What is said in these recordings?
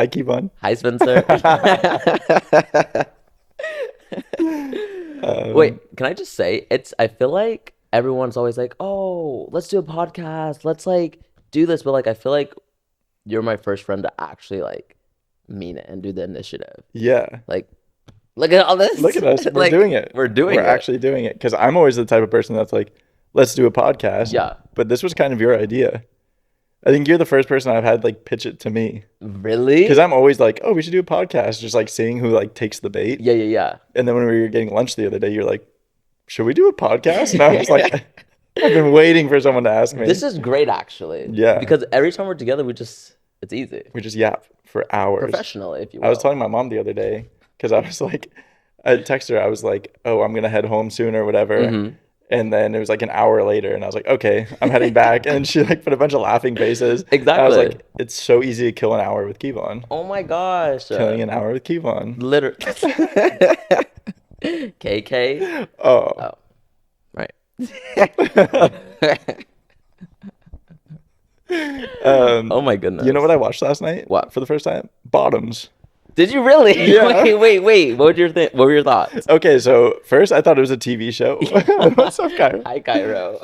Hi, Keyvon. Hi, Spencer. Um, Wait, can I just say I feel like everyone's always like, "Oh, let's do a podcast. Let's like do this." But like I feel like you're my first friend to actually like mean it and do the initiative. yeah. Like, look at all Look this. at us. We're Like doing it. we're doing We're it. actually doing it. Because I'm always the type of person that's like, let's do a podcast. Yeah. But this was kind of your idea. I think you're the first person I've had like pitch it to me. Really? Because I'm always like, oh, we should do a podcast. Just like seeing who like takes the bait. Yeah. And then when we were getting lunch the other day, you're like, should we do a podcast? And I was like, I've been waiting for someone to ask me. This is great actually. Yeah. Because every time we're together, it's easy. We just yap for hours. Professionally, if you will. I was telling my mom the other day because I was like, I texted her. I was like, oh, I'm going to head home soon or whatever. Mhm. And then it was like an hour later and I was like, okay, I'm heading back. And she like put a bunch of laughing faces. Exactly. And I was like, it's so easy to kill an hour with Keyvon. Oh my gosh. Killing an hour with Keyvon. Literally. KK. Oh. Oh. Right. Oh my goodness. You know what I watched last night? What? For the first time? Bottoms. Did you really? Yeah. Wait. What were your thoughts? Okay, so first I thought it was a TV show. What's up, Cairo? Hi, Cairo.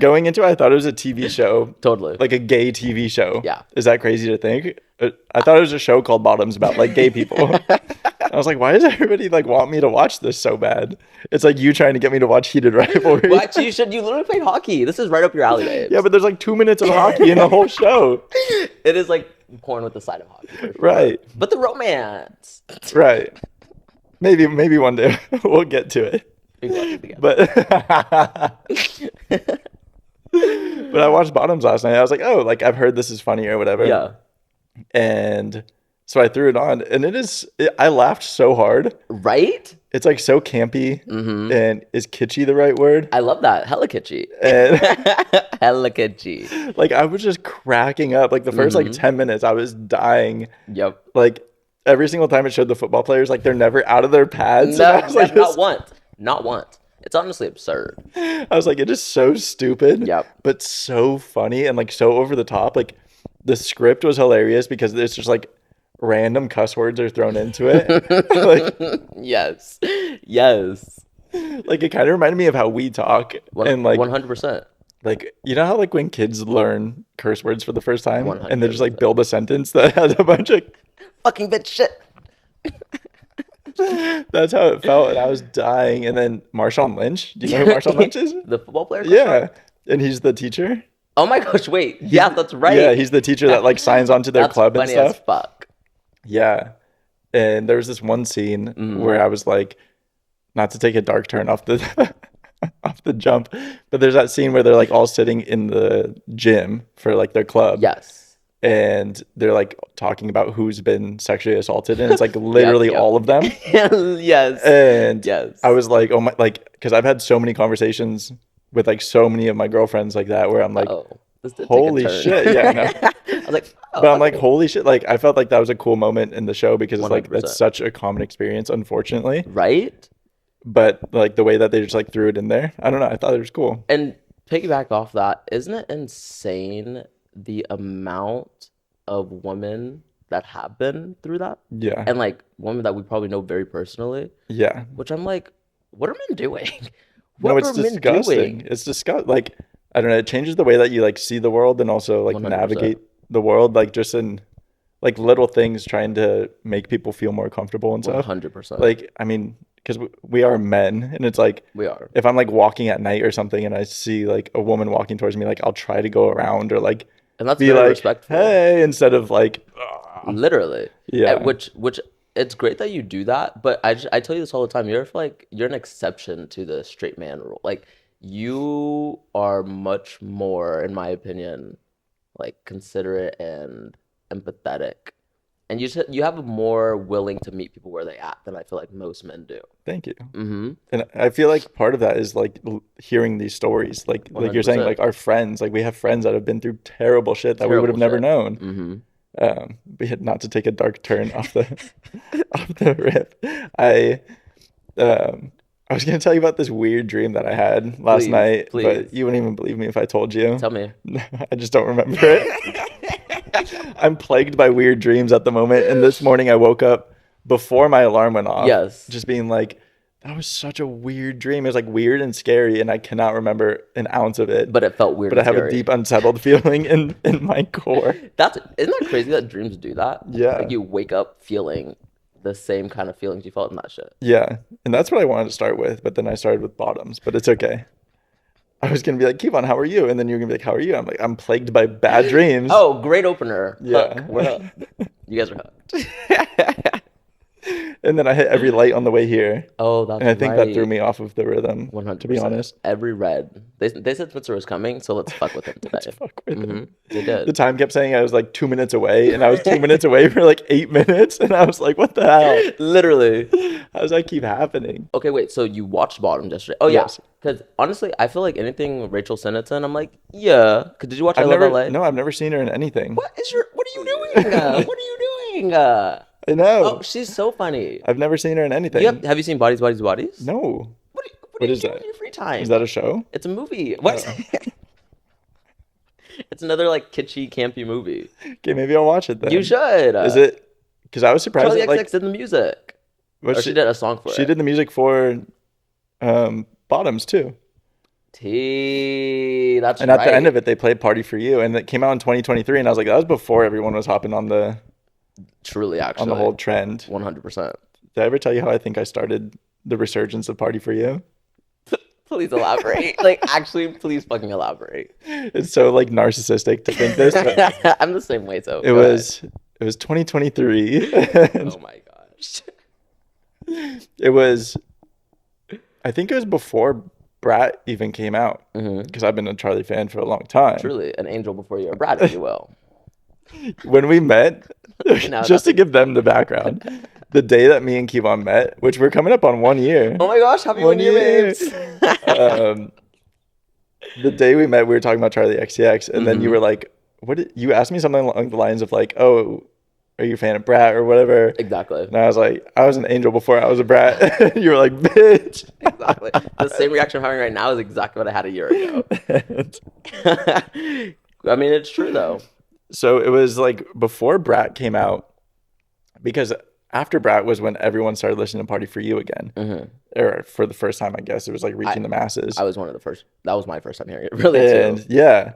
Going into it, I thought it was a TV show. Totally. Like a gay TV show. Yeah. Is that crazy to think? I thought it was a show called Bottoms about like gay people. I was like, why does everybody like want me to watch this so bad? It's like you trying to get me to watch Heated Rivalry. What? You literally play hockey. This is right up your alley, babe. Yeah, but there's like 2 minutes of hockey in the whole show. It is like porn with the side of hockey. For sure. Right. But the romance. Right. Maybe one day we'll get to it. We got it together. But I watched Bottoms last night. I was like, oh, like I've heard this is funny or whatever. Yeah. And so I threw it on, and I laughed so hard. Right? It's like so campy, Mm-hmm. and is kitschy the right word? I love that. Hella kitschy. And Hella kitschy. like I was just cracking up. Like the first like Mhm. 10 minutes, I was dying. Yep. Like every single time it showed the football players, like they're never out of their pads. And I was like, not once. Not once. It's honestly absurd. I was like, it is so stupid, Yep. but so funny and like so over the top. Like the script was hilarious because it's just like random cuss words are thrown into it. Like, Yes. like it kind of reminded me of how we talk and like 100%. like you know how like when kids learn curse words for the first time and they just like 100%. build a sentence that has a bunch of Fucking bitch shit. that's how it felt and I was dying. And then Marshawn Lynch, do you know who Marshawn Lynch is? The football player? Yeah, and he's the teacher. Oh my gosh, wait. Yeah, that's right. Yeah, he's the teacher that like signs onto their That's club and funny as stuff. fuck. Yeah. And there was this one scene where I was like, not to take a dark turn off the off the jump, but there's that scene where they're like all sitting in the gym for like their club. Yes. And they're like talking about who's been sexually assaulted, and it's like literally yep. all of them. Yes. And Yes. I was like, oh my, like, because I've had so many conversations with like so many of my girlfriends like that, where I'm like, Oh, this did take a holy turn. shit, yeah, no. I was like, oh, But I'm like, holy shit! Like, I felt like that was a cool moment in the show because it's like 100%. that's such a common experience, unfortunately. right? But like the way that they just like threw it in there, I don't know. I thought it was cool. And piggyback off that, isn't it insane the amount of women that have been through that? Yeah, And like women that we probably know very personally, yeah. which I'm like, what are men doing? No, What it's are men disgusting. doing? It's disgusting. Like, I don't know. It changes the way that you like see the world and also like 100%. navigate the world, like just in like little things, trying to make people feel more comfortable and stuff. 100%. Like, I mean, because we are men, and it's like we are. if I'm like walking at night or something, and I see like a woman walking towards me, like I'll try to go around or like And that's be very like, respectful. hey, instead of like, Literally. Yeah. Which it's great that you do that, but I tell you this all the time. You're an exception to the straight man rule. Like you are much more, in my opinion, like considerate and empathetic. And you have a more willing to meet people where they at than I feel like most men do. thank you. Mm-hmm. And I feel like part of that is like hearing these stories, like you're saying, 100%. like our friends, like we have friends that have been through terrible shit that we would have never known. Mm-hmm. But not to take a dark turn off the off the rip. I was gonna tell you about this weird dream that I had last Please, night, please. but you wouldn't even believe me if I told you. Tell me. I just don't remember it. I'm plagued by weird dreams at the moment. And this morning I woke up before my alarm went off. Yes. Just being like, that was such a weird dream. It was like weird and scary, and I cannot remember an ounce of it. But it felt weird. But I have a deep unsettled feeling in my core. Isn't that crazy that dreams do that? Yeah. Like you wake up feeling the same kind of feelings you felt in that shit. Yeah. And that's what I wanted to start with, but then I started with bottoms, but it's okay. I was gonna be like, Keyvon, how are you? And then you're gonna be like, how are you? I'm like, I'm plagued by bad dreams. Oh, great opener. Yeah. Hook. We're hooked. You guys are hooked. And then I hit every light on the way here. Oh, that's right. And I think that threw me off of the rhythm, 100%. to be honest. Every red. They said Spencer was coming, so let's fuck with him today. Let's fuck with him. They did. The time kept saying I was like 2 minutes away, and I was 2 minutes away for like 8 minutes, and I was like, what the hell? Literally. How does that keep happening? Okay, wait, so you watched Bottoms yesterday? Oh, yeah. Yes. Because honestly, I feel like anything Rachel Sennett, I'm like, yeah. Did you watch I Love LA? No, I've never seen her in anything. What are you doing? What are you doing? I know. Oh, she's so funny. I've never seen her in anything. Have you seen Bodies, Bodies, Bodies? No. What are you is doing that? in your free time? Is that a show? It's a movie. What? It's another like kitschy, campy movie. Okay, maybe I'll watch it then. You should. Is it? Because I was surprised Charlie that like XX did the music. Or she did a song for it. She did the music for Bottoms too. That's right. And at the end of it, they played "Party for You," and it came out in 2023. And I was like, that was before everyone was hopping on the actually on the whole trend. 100%. Did I ever tell you how I think I started the resurgence of "Party for You"? Please elaborate. Like, actually, please fucking elaborate. It's so like narcissistic to think this. But I'm the same way. So it was 2023. Oh my gosh. It was. I think it was before Brat even came out, because I've been a Charlie fan for a long time. Truly, an angel before you're a brat, if you will. When we met, just to give them the background, the day that me and Keyvon met, which we're coming up on 1 year. Oh my gosh, happy 1 year, babes. The day we met, we were talking about Charlie XCX, and then you were like, you asked me something along the lines of like, oh, are you a fan of Brat or whatever? Exactly. And I was like, I was an angel before I was a Brat. You were like, bitch. Exactly. The same reaction I'm having right now is exactly what I had a year ago. I mean, it's true though. So it was like before Brat came out, because after Brat was when everyone started listening to Party for You again. Or for the first time, I guess. It was like reaching the masses. I was one of the first. That was my first time hearing it, really, and, too. Yeah.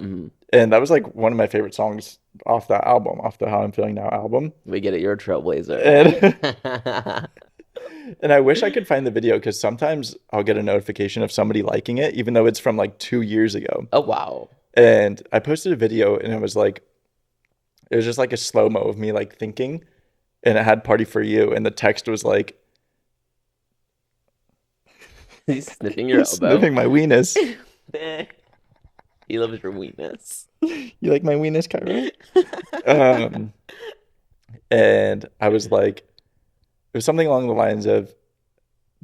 And that was like one of my favorite songs off that album, off the How I'm Feeling Now album. We get it. You're a trailblazer. And I wish I could find the video, because sometimes I'll get a notification of somebody liking it, even though it's from like 2 years ago. Oh, wow. And I posted a video, and it was just like a slow-mo of me like thinking, and it had Party for You, and the text was like, he's sniffing your elbow. Sniffing my weenus. He loves your weenus. You like my weenus, Kyra? And I was like, it was something along the lines of,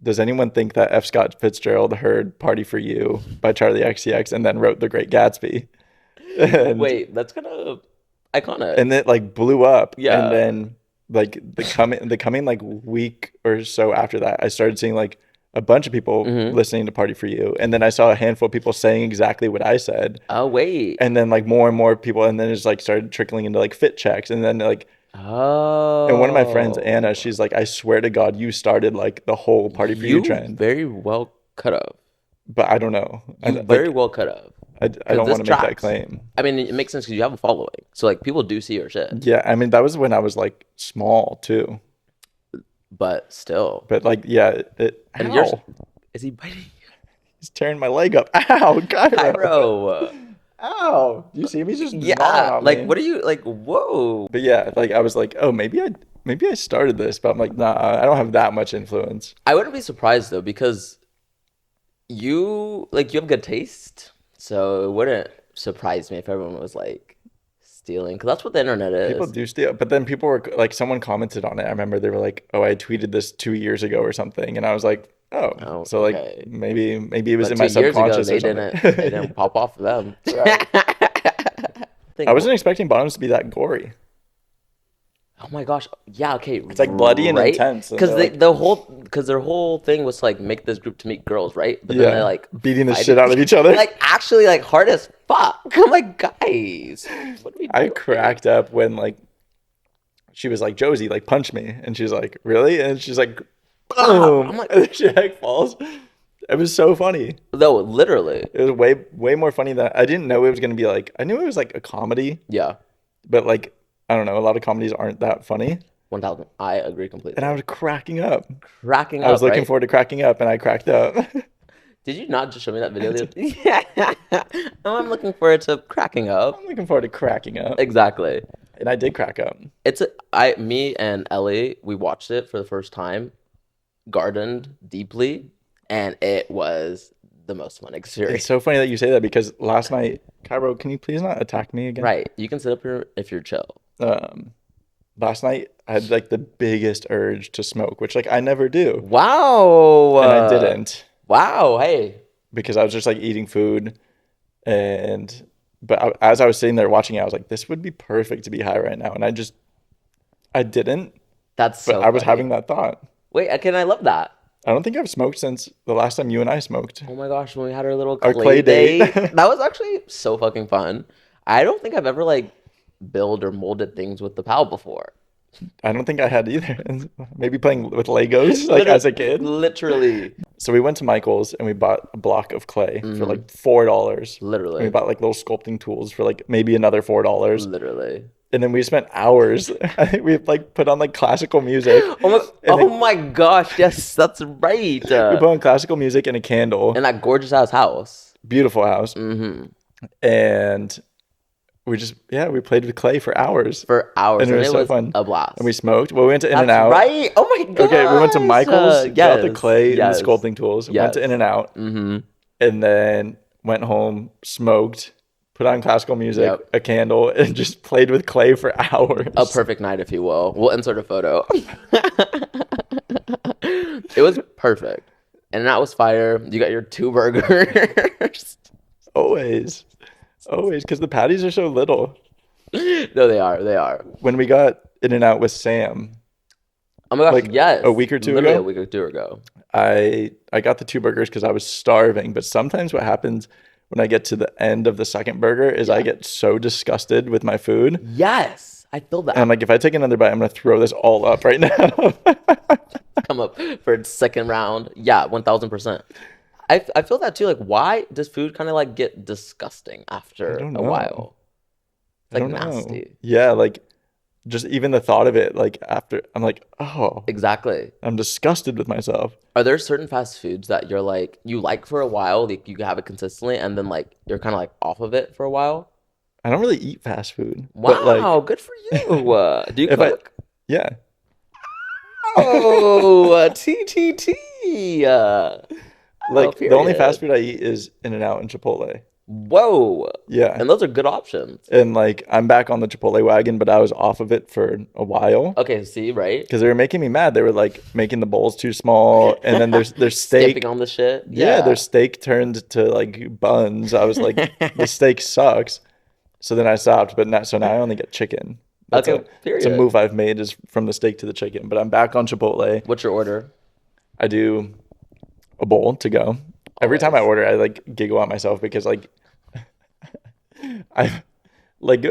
does anyone think that F. Scott Fitzgerald heard Party for You by Charlie XCX and then wrote The Great Gatsby? And, wait, that's kind of iconic. And it like blew up. Yeah. And then like the coming like week or so after that, I started seeing like a bunch of people listening to Party for You. And then I saw a handful of people saying exactly what I said. Oh, wait. And then like more and more people, and then it just like started trickling into like fit checks. And then like, oh. And one of my friends, Anna, she's like, I swear to God, you started like the whole Party for You trend. Very well could have. But I don't know. Very well could have. I don't want to make that claim. I mean, it makes sense because you have a following. So like people do see your shit. Yeah, I mean, that was when I was like small too. But still. But like, yeah. And yours, is he biting you? He's tearing my leg up. Ow, Cairo. Ow. Do you see him? He's just like me. What are you like? Whoa. But yeah, like I was like, oh, maybe I started this, but I'm like, nah, I don't have that much influence. I wouldn't be surprised though, because you have good taste, so it wouldn't surprise me if everyone was like stealing, because that's what the internet is. People do steal, but then people were like, someone commented on it. I remember they were like, oh, I tweeted this 2 years ago or something, and I was like, oh, so like okay. maybe it was But in my 2 years subconscious ago, or something. they didn't pop off of them. Right. I wasn't expecting Bottoms to be that gory. Oh my gosh. Yeah, okay. It's like bloody and right? intense. And Because they're like, their whole thing was to like make this group to meet girls, right? But then they yeah, like beating the fight shit out of each other. like actually like hard as fuck. I'm like, guys, what are we I doing? cracked up when like she was like, Josie, like punch me, and she's like, really? And she's like, Wow. boom, I'm like, and then she like falls. It was so funny. no, literally. It was way more funny than I didn't know it was gonna be like. I knew it was like a comedy, Yeah. but like I don't know, a lot of comedies aren't that funny. 1000. I agree And completely. I was cracking up. Cracking I was up, looking right? forward to cracking up, and I cracked up. Did you not just show me that video? Yeah. I'm looking forward to cracking up. I'm looking forward to cracking up, Exactly. and I did crack up. Me and Ellie, we watched it for the first time, gardened deeply, and it was the most fun It's experience. so funny that you say that because last night, Cairo, can you please not attack me again? Right. You can sit up here if you're chill. Last night I had like the biggest urge to smoke, which like I never do, Wow. and I didn't Wow. Hey. because I was just like eating food, and as I was sitting there watching it, I was like, this would be perfect to be high right now, and I didn't, That's but so I was funny. having that thought. Wait, I love that. I don't think I've smoked since the last time you and I smoked. Oh my gosh, when we had our little Our clay clay date. date, that was actually so fucking fun. I don't think I've ever like built or molded things with the pal before. I don't think I had either. Maybe playing with Legos like as a kid. Literally. So we went to Michael's and we bought a block of clay for like $4. And we Literally. bought like little sculpting tools for like maybe another $4. Literally. And then we spent hours. I think we like put on like classical music. Oh my gosh, yes, that's right. We put on classical music and a candle. In that gorgeous ass house. Beautiful house. Mm-hmm. And we played with clay for hours. For hours. And it was so was fun. a blast. And we smoked. Well, we went to That's In-N-Out. right. Oh my god. Okay, we went to Michael's, got the yes, clay and yes, the sculpting tools. Went yes. to In-N-Out. Mm-hmm. And then went home, smoked, put on classical music, Yep. a candle, and just played with clay for hours. A perfect night, if you will. We'll insert a photo. It was perfect. And that was fire. You got your 2 burgers. Always. Always, because the patties are so little. No, they are. They are. When we got In-N-Out with Sam, Oh my gosh, Like, yes. a week or two Literally ago? a week or two ago. I got the 2 burgers because I was starving. But sometimes what happens when I get to the end of the second burger is I get so disgusted with my food. Yes. I feel that. And I'm like, if I take another bite, I'm going to throw this all up right now. Come up for its second round. Yeah, 1000%. I feel that too. Like, why does food kind of like get disgusting after don't a know. while? It's I like don't know. nasty. Yeah, like just even the thought of it, like after, I'm like, oh, Exactly. I'm disgusted with myself. Are there certain fast foods that you're like, you like for a while, like you have it consistently, and then like you're kind of like off of it for a while? I don't really eat fast food. Wow, But like, good for you. Do you if cook? yeah. Oh, TTT. Like Oh, the only period. fast food I eat is In-N-Out and Chipotle. Whoa. Yeah. And those are good options. And like I'm back on the Chipotle wagon, but I was off of it for a while Okay, see, right? because they were making me mad. They were like making the bowls too small, and then their steak. Skipping on the shit. Yeah, their steak turned to like buns. I was like, the steak sucks. So then I stopped, but now I only get chicken. That's Okay, it's a period. move I've made is from the steak to the chicken. But I'm back on Chipotle. What's your order? I do a bowl to go. Every time I Always. order, I like giggle at myself because like I like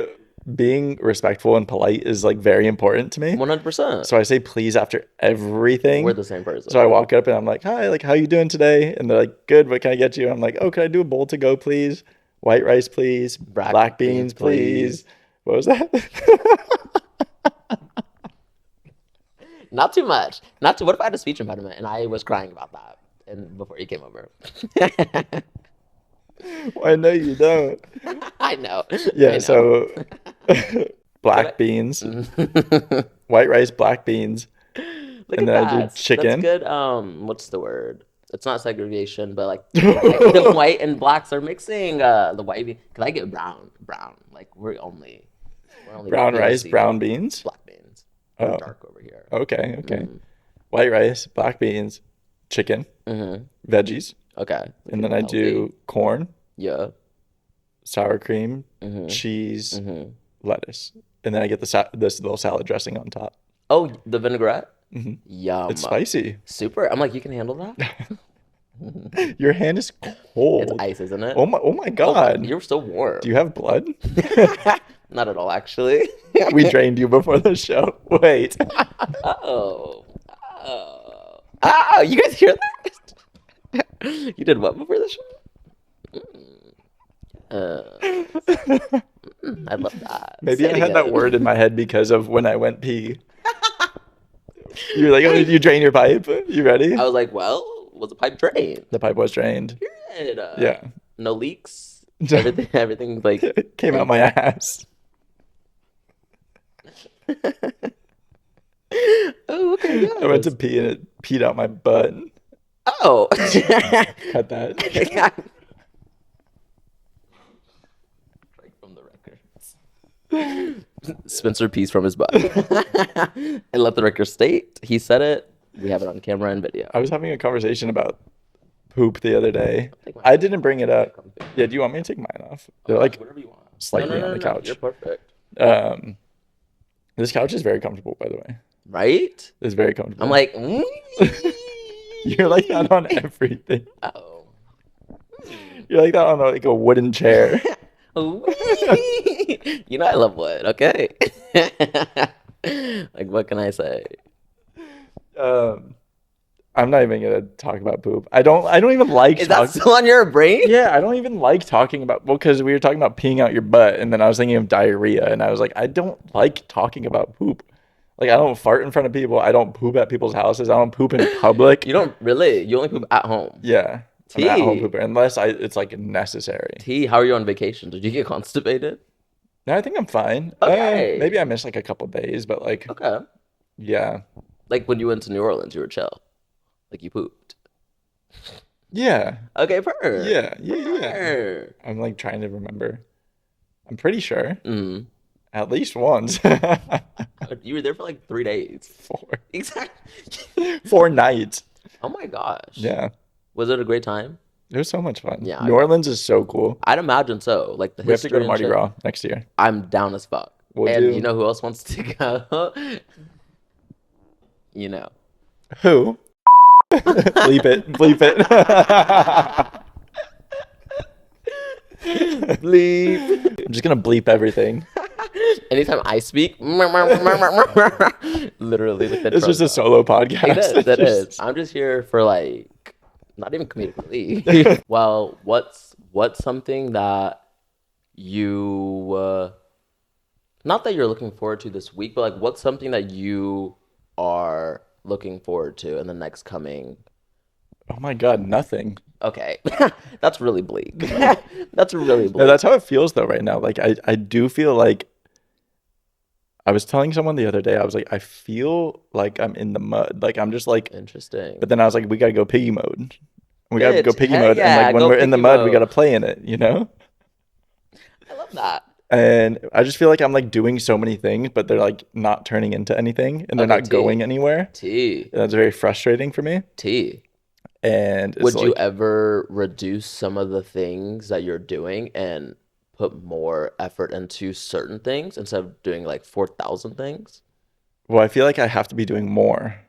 being respectful and polite is like very important to me. 100%. So I say please after everything. We're the same person. So I walk up and I'm like, hi, like, how you doing today? And they're like, good, what can I get you? I'm like, oh, can I do a bowl to go, please? White rice, please. Black beans, please. What was that? Not too much. Not too. What if I had a speech impediment and I was crying about that and before you came over? I know you don't. I know. Yeah, I know. so black beans, white rice, black beans. Look and at then that. I do chicken. That's good. What's the word? It's not segregation, but like the white and blacks are mixing. The white bean. Cause I get brown. Like we're only Brown rice, POC. brown beans. Black beans. We're Oh. dark over here. Okay. White rice, black beans, chicken, veggies. Okay. And then I do corn, Yeah. sour cream, cheese, lettuce. and then I get this little salad dressing on top. Oh, the vinaigrette? Hmm. Yum. It's spicy. Super. I'm like, you can handle that? Your hand is It's cold. ice, isn't it? Oh my Oh, God. you're so warm. Do you have blood? Not at all, actually. We drained you before the show. Wait. Oh. Oh, you guys hear that? You did what before the show? I love that. Maybe Say I it had that again. word in my head because of when I went pee. You're like, oh, did you drain your pipe? You ready? I was like, well, was the pipe drained? The pipe was drained. Period. Yeah. No leaks. Everything like It came out my ass. Oh, okay. Yes. I went to pee and it peed out my butt. Oh. Cut that. Strike from the records. Spencer pees from his butt. And let the record state. He said it. We have it on camera and video. I was having a conversation about poop the other day. I didn't bring it up. Yeah, do you want me to take mine off? They're like Whatever you want. slightly on the couch. You're perfect. This couch is very comfortable, by the way. Right? It's very comfortable. I'm like, You're like that on everything. oh. You're like that on like a wooden chair. You know I love wood, okay? Like, what can I say? I'm not even gonna talk about poop. I don't even like Is that talking. still on your brain? Yeah, I don't even like talking about, well, because we were talking about peeing out your butt, and then I was thinking of diarrhea, and I was like, I don't like talking about poop. Like, I don't fart in front of people. I don't poop at people's houses. I don't poop in public. You don't really. You only poop at home. Yeah, I'm T. at home pooper unless it's like necessary. T, how are you on vacation? Did you get constipated? No, I think I'm fine. Okay. Maybe I missed like a couple days, but like, Okay. yeah, Like when you went to New Orleans, you were chill. Like you pooped. yeah, Okay, purr. yeah. Purr. I'm like trying to remember. I'm pretty sure Mm. at least once. You were there for like 3 days. 4 Exactly. 4 nights. Oh my gosh. Yeah, Was it a great time? it was so much fun. Yeah, New Orleans is so cool. I'd imagine so. Like the We have to history go to and Mardi shit. Gras next year. I'm down as fuck. We'll And do. you know who else wants to go? You know. Who? Bleep it. Bleep it. Bleep. I'm just gonna bleep everything. Anytime I speak, literally, like the It's just a drums. solo podcast. It is. It Just- is. I'm just here for like, not even comedic relief. Well, what's something that you, not that you're looking forward to this week, but like, what's something that you are looking forward to in the next coming? Oh my God, nothing. Okay, that's really bleak. That's really bleak. No, that's how it feels though right now. Like I do feel like I was telling someone the other day, I was like, I feel like I'm in the mud. Like I'm just like, Interesting. but then I was like, we gotta go piggy mode. We gotta go Bitch, piggy heck mode. yeah, And like when go we're in the piggy mud, we mode. gotta play in it, you know? I love that. And I just feel like I'm like doing so many things, but they're like not turning into anything and they're Okay, not T. going anywhere. T. And that's very frustrating for me. T. And it's Would you like, ever reduce some of the things that you're doing and put more effort into certain things instead of doing like 4,000 things? well, I feel like I have to be doing more.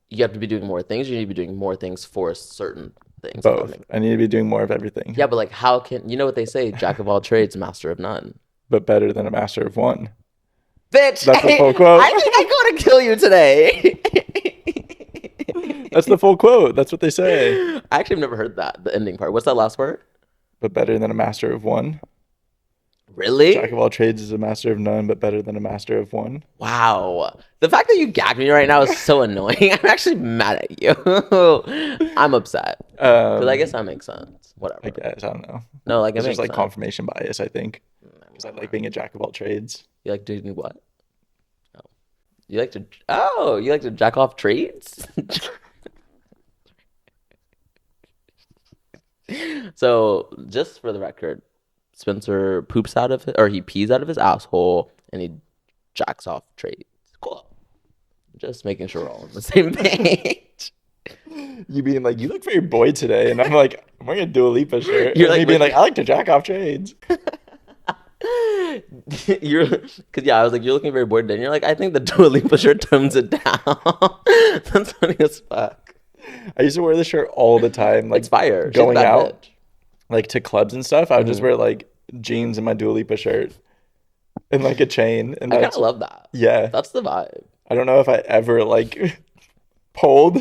You have to be doing more things. You need to be doing more things for certain things. Both. I need to be doing more of everything. Yeah, but like, how can you know what they say? Jack of all trades, master of none. But better than a master of one. Bitch, That's the full quote. I think I'm going to kill you today. That's the full quote. That's what they say. I actually have never heard that. The ending part. What's that last word? But better than a master of one. Really? Jack of all trades is a master of none, but better than a master of one. Wow. The fact that you gagged me right now is so annoying. I'm actually mad at you. I'm upset. Because I guess that makes sense. Whatever. I guess. I don't know. No, like it It's makes just like sense. confirmation bias, I think. Because I like being a jack of all trades. You like doing what? Oh. You like to jack off trades? So, just for the record, Spencer poops out of it, or he pees out of his asshole, and he jacks off trades. Cool. Just making sure we're all on the same page. You being like, you look very boy today. And I'm like, I'm wearing a Dua Lipa shirt. You're And like, me being wait. like, I like to jack off trades. Because yeah, I was like, you're looking very bored. Then you're like, I think the Dua Lipa shirt tones it down. That's funny as fuck. I used to wear this shirt all the time, like It's fire. She's a going bad out, bitch. like to clubs and stuff. I would just wear like jeans and my Dua Lipa shirt and like a chain, and I kind that's of love that. yeah. That's the vibe. I don't know if I ever like pulled.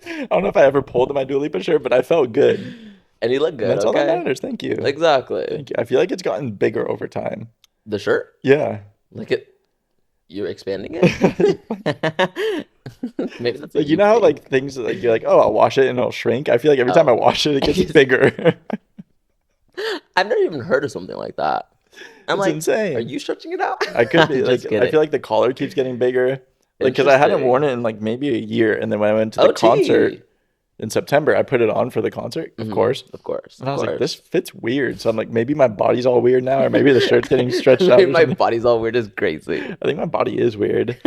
I don't know if I ever pulled my Dua Lipa shirt, but I felt good. And you look And good, that's all that okay? matters. Thank you. Exactly. Thank you. I feel like it's gotten bigger over time. The shirt? Yeah. Look at you're expanding it? Maybe that's Like you know how like things like you're like, oh, I'll wash it and it'll shrink. I feel like every time I wash it, it gets bigger. I've never even heard of something like that. I'm It's like, insane. are you stretching it out? I could be like, Just I kidding. feel like the collar keeps getting bigger. Like, because I hadn't worn it in like maybe a year, and then when I went to the concert in September, I put it on for the concert, of course. Of course. And I was like, this fits weird. So I'm like, maybe my body's all weird now, or maybe the shirt's getting stretched out. Maybe Or my something. body's all weird. It's crazy. I think my body is weird.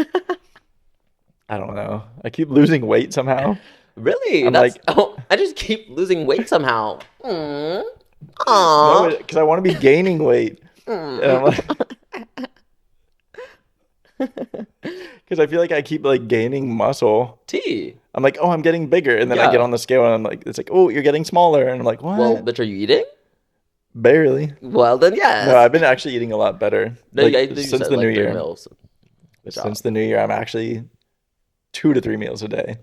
I don't know. I keep losing weight somehow. Really? I'm That's, like- oh, I just keep losing weight somehow. Mm. No, Aw. because I want to be gaining weight. And I'm like, because I feel like I keep like gaining muscle. T. I'm like, oh, I'm getting bigger, and then I Yeah. get on the scale, and I'm like, it's like, oh, you're getting smaller, and I'm like, what? Well, bitch, are you eating? Barely. Well, then yes. No, I've been actually eating a lot better. No, Like, you since said, the like, new 3 year. meals. Good job. Since the new year, I'm actually 2 to 3 meals a day.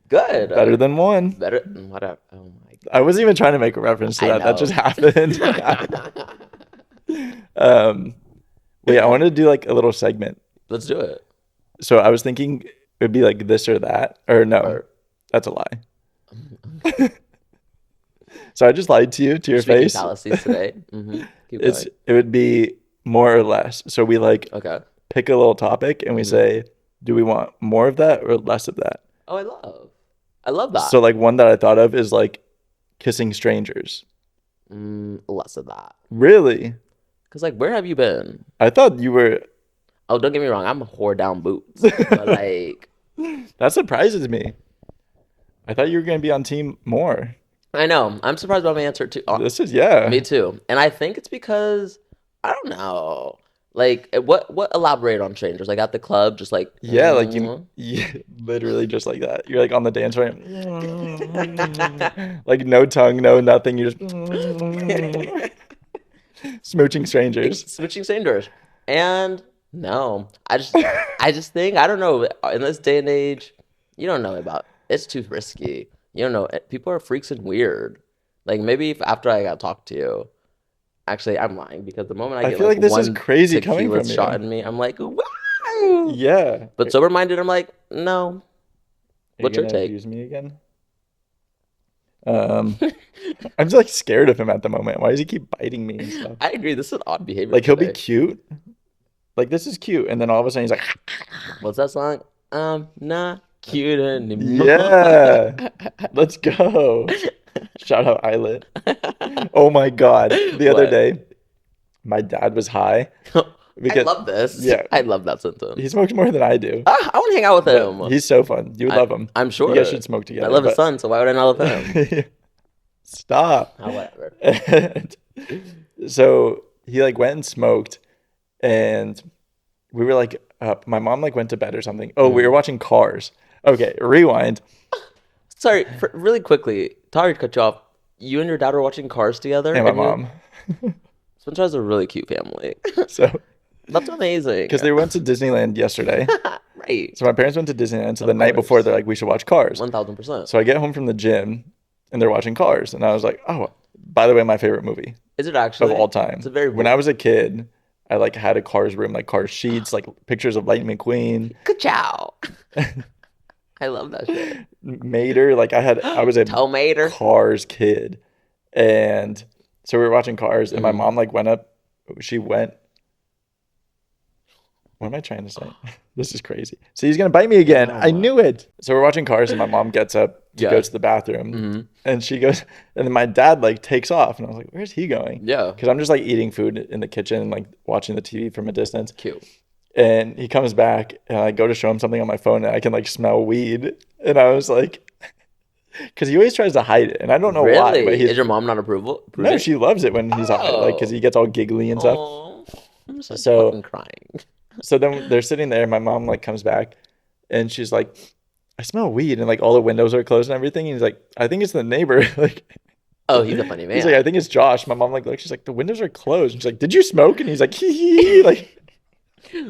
Good. Better than one. Better. Whatever. Oh my god. I wasn't even trying to make a reference to I that. That know. just happened. Wait, I wanted to do like a little segment. Let's do it. So I was thinking it would be like this or that, or no, Or- that's a lie. So I just lied to you, to your Speaking face. fallacies today. Mm-hmm. Keep It's going. it would be more or less. So we like Okay. pick a little topic and we say, do we want more of that or less of that? Oh, I love that. So like one that I thought of is like kissing strangers. Less of that. Really? Cause like, where have you been? I thought you were. Oh, don't get me wrong. I'm a whore down boots, but like, That surprises me. I thought you were gonna be on team more. I know. I'm surprised by my answer too. This is yeah. Me too. And I think it's because I don't know. Like, what elaborate on strangers? Like at the club, just like Yeah, like yeah, literally just like that. You're like on the dance floor, like no tongue, no nothing. You just smooching strangers. switching strangers. And no, I just think I don't know. In this day and age, you don't know about. It's too risky. You don't know. People are freaks and weird. Like maybe if after I got talked to you. Actually, I'm lying because the moment I get feel like this is one crazy coming tequila from you. shot in me, I'm like, wow. Yeah. But sober minded, I'm like, no. Are What's you your gonna take? Use me again. I'm just like scared of him at the moment. Why does he keep biting me and stuff? I agree. This is odd behavior. Like he'll be today. cute. Like this is cute, and then all of a sudden he's like, What's that song? Not cute anymore. yeah, let's go. Shout out Islet. Oh my god! The other What? day, my dad was high. I love this. Yeah. I love that sentence. He smokes more than I do. I want to hang out with him. He's so fun. You would love him. I'm sure. You guys should smoke together. I love his but- son, so why would I not love him? Stop. Oh, whatever. And so he like went and smoked, and we were like up. My mom like went to bed or something. Oh, we were watching Cars. Okay, rewind. Sorry, really quickly. Sorry to cut you off. You and your dad were watching Cars together? And my you- mom. Spencer has a really cute family. So That's amazing. because they went to Disneyland yesterday. Right. So my parents went to Disneyland. So the Of night course. before, they're like, we should watch Cars. 1000%. So I get home from the gym, and they're watching Cars, and I was like, oh, by the way, my favorite movie Is it actually? of all time. It's a very When I was a kid, I like had a Cars room, like Cars sheets, like pictures of Lightning McQueen, Good chow. I love that shit. Mater. Like I was a Tomater. Cars kid, and so we were watching Cars, and my Mhm. mom like went up. She went. What am I trying to say? This is crazy. So he's gonna bite me again. Oh I my- knew it. So we're watching Cars, and my mom gets up to Yeah. go to the bathroom, Mhm. and she goes, and then my dad like takes off, and I was like, "Where's he going?" Yeah. Because I'm just like eating food in the kitchen and like watching the TV from a distance. Cute. And he comes back, and I go to show him something on my phone, and I can like smell weed, and I was like, because he always tries to hide it, and I don't know Really? why, but he's Is your mom not no, approving? she loves it when he's high, like because he gets all giggly and stuff. Aw. I'm just like So fucking crying. so then they're sitting there. My mom like comes back, and she's like, "I smell weed," and like all the windows are closed and everything. And he's like, "I think it's the neighbor." Like Oh, he's a funny he's like, "I man. think it's Josh." My mom like looks. She's like, "The windows are closed." And she's like, "Did you smoke?" And he's like, "Hee hee," like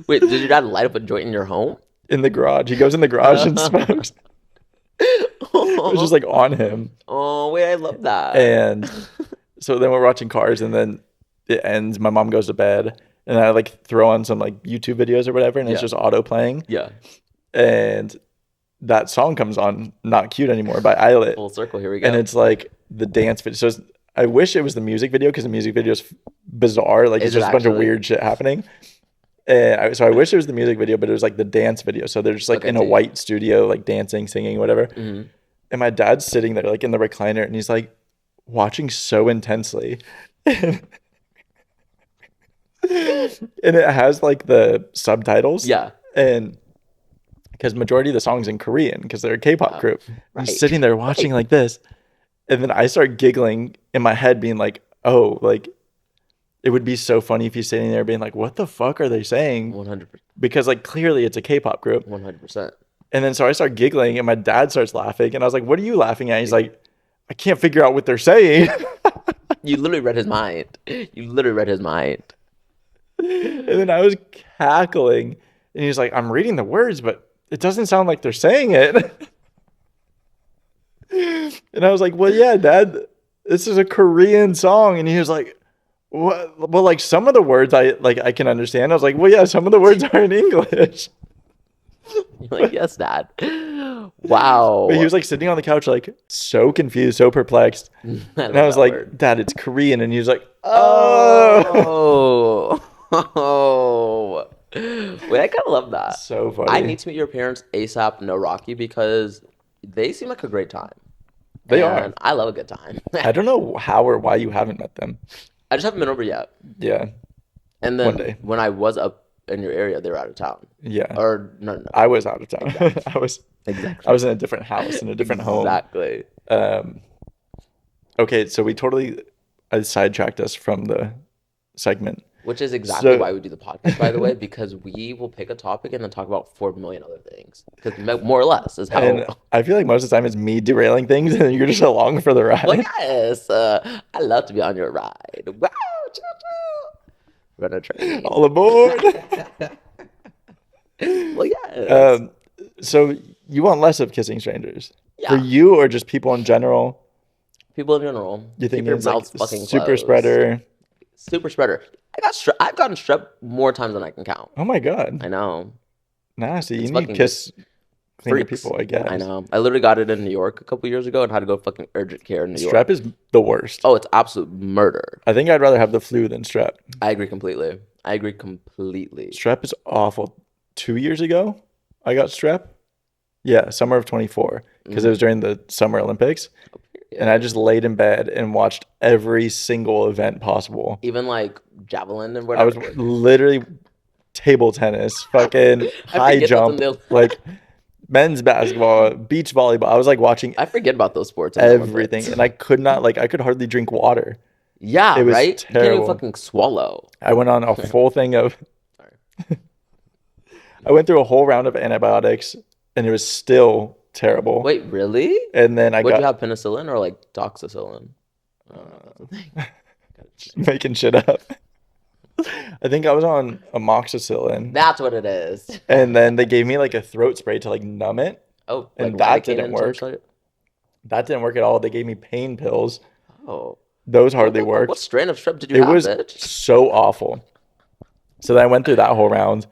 Wait, did your dad light up a joint in your home? in the garage. He goes in the garage and smokes. It was just like on him. Oh, wait, I love that. And so then we're watching Cars, and then it ends. My mom goes to bed, and I like throw on some like YouTube videos or whatever, and it's Yeah. just auto playing. Yeah, And that song comes on, "Not Cute Anymore" by Islet, full circle. Here we go. and it's like the dance video. So I wish it was the music video because the music video is bizarre. Like Is it's it just a bunch of actually? weird shit happening. And so I wish it was the music video, but it was like the dance video. So they're just like Okay, in a dude. white studio, like dancing, singing, whatever. Mhm. And my dad's sitting there like in the recliner, and he's like watching so intensely. And it has like the subtitles. Yeah. And because majority of the songs in Korean, because they're a K-pop group. Right. He's sitting there watching like this. And then I start giggling in my head, being like, oh, like it would be so funny if he's sitting there being like, what the fuck are they saying? 100%. Because like clearly it's a K-pop group. 100%. And then so I start giggling, and my dad starts laughing, and I was like, what are you laughing at? He's like, I can't figure out what they're saying. You literally read his mind. You literally read his mind. And then I was cackling, and he's like, I'm reading the words, but it doesn't sound like they're saying it. And I was like, well, yeah, Dad, this is a Korean song. And he was like, what? Well, like some of the words I can understand. I was like, well, yeah, some of the words are in English. You're like, yes, Dad. Wow. But he was like sitting on the couch, like so confused, so perplexed. And I was like, Dad, it's Korean. And he was like, oh. Oh. Wait, I kind of love that. So funny. I need to meet your parents ASAP, no Rocky, because they seem like a great time. They And are. I love a good time. I don't know how or why you haven't met them. I just haven't been over yet. Yeah. And One then day. when I was up in your area, they were out of town. Yeah. Or no. I was out of town. I was Exactly. in a different house, in a different home. Exactly. Okay, so we totally sidetracked us from the segment. Which is exactly So- why we do the podcast, by the way, because we will pick a topic and then talk about 4 million other things. Because more or less is how. And I feel like most of the time it's me derailing things, and you're just along for the ride. Well, yes, I love to be on your ride. Wow, choo choo. Run a train. All aboard. Well, yes. So you want less of kissing strangers? Yeah. For you, or just people in general? People in general. You think Keep your it's like mouths fucking super closed. spreader? Super spreader. I've gotten strep more times than I can count. Oh my god, I know. nasty! You It's need to fucking kiss cleaner Freaks. people, I guess. I know. I literally got it in New York a couple years ago and had to go fucking urgent care in New York. Strep is the worst. Oh, it's absolute murder. I think I'd rather have the flu than strep. I agree completely. Strep is awful. 2 years ago, I got strep. Yeah, summer of 24, because it was during the Summer Olympics. And I just laid in bed and watched every single event possible. Even like javelin and I was whatever. literally table tennis, fucking high forget jump, that's in like men's basketball, beach volleyball. I was like watching I forget about those sports. in the Olympics. everything, and I could not, like, I could hardly drink water. Yeah, It was right? You can't even terrible. fucking swallow. I went on a full thing of, Sorry. I went through a whole round of antibiotics, and it was still terrible. Wait, really? And then I Would got you have penicillin or like doxycyillin? making shit up. I think I was on amoxicillin, That's what it is. and then they gave me like a throat spray to like numb it. Oh, And like that Lidocaine didn't and work. such like- That didn't work at all. They gave me pain pills. Oh. Those hardly worked. What strain of strep did you It have, was bitch? so awful. So then I went through that whole round,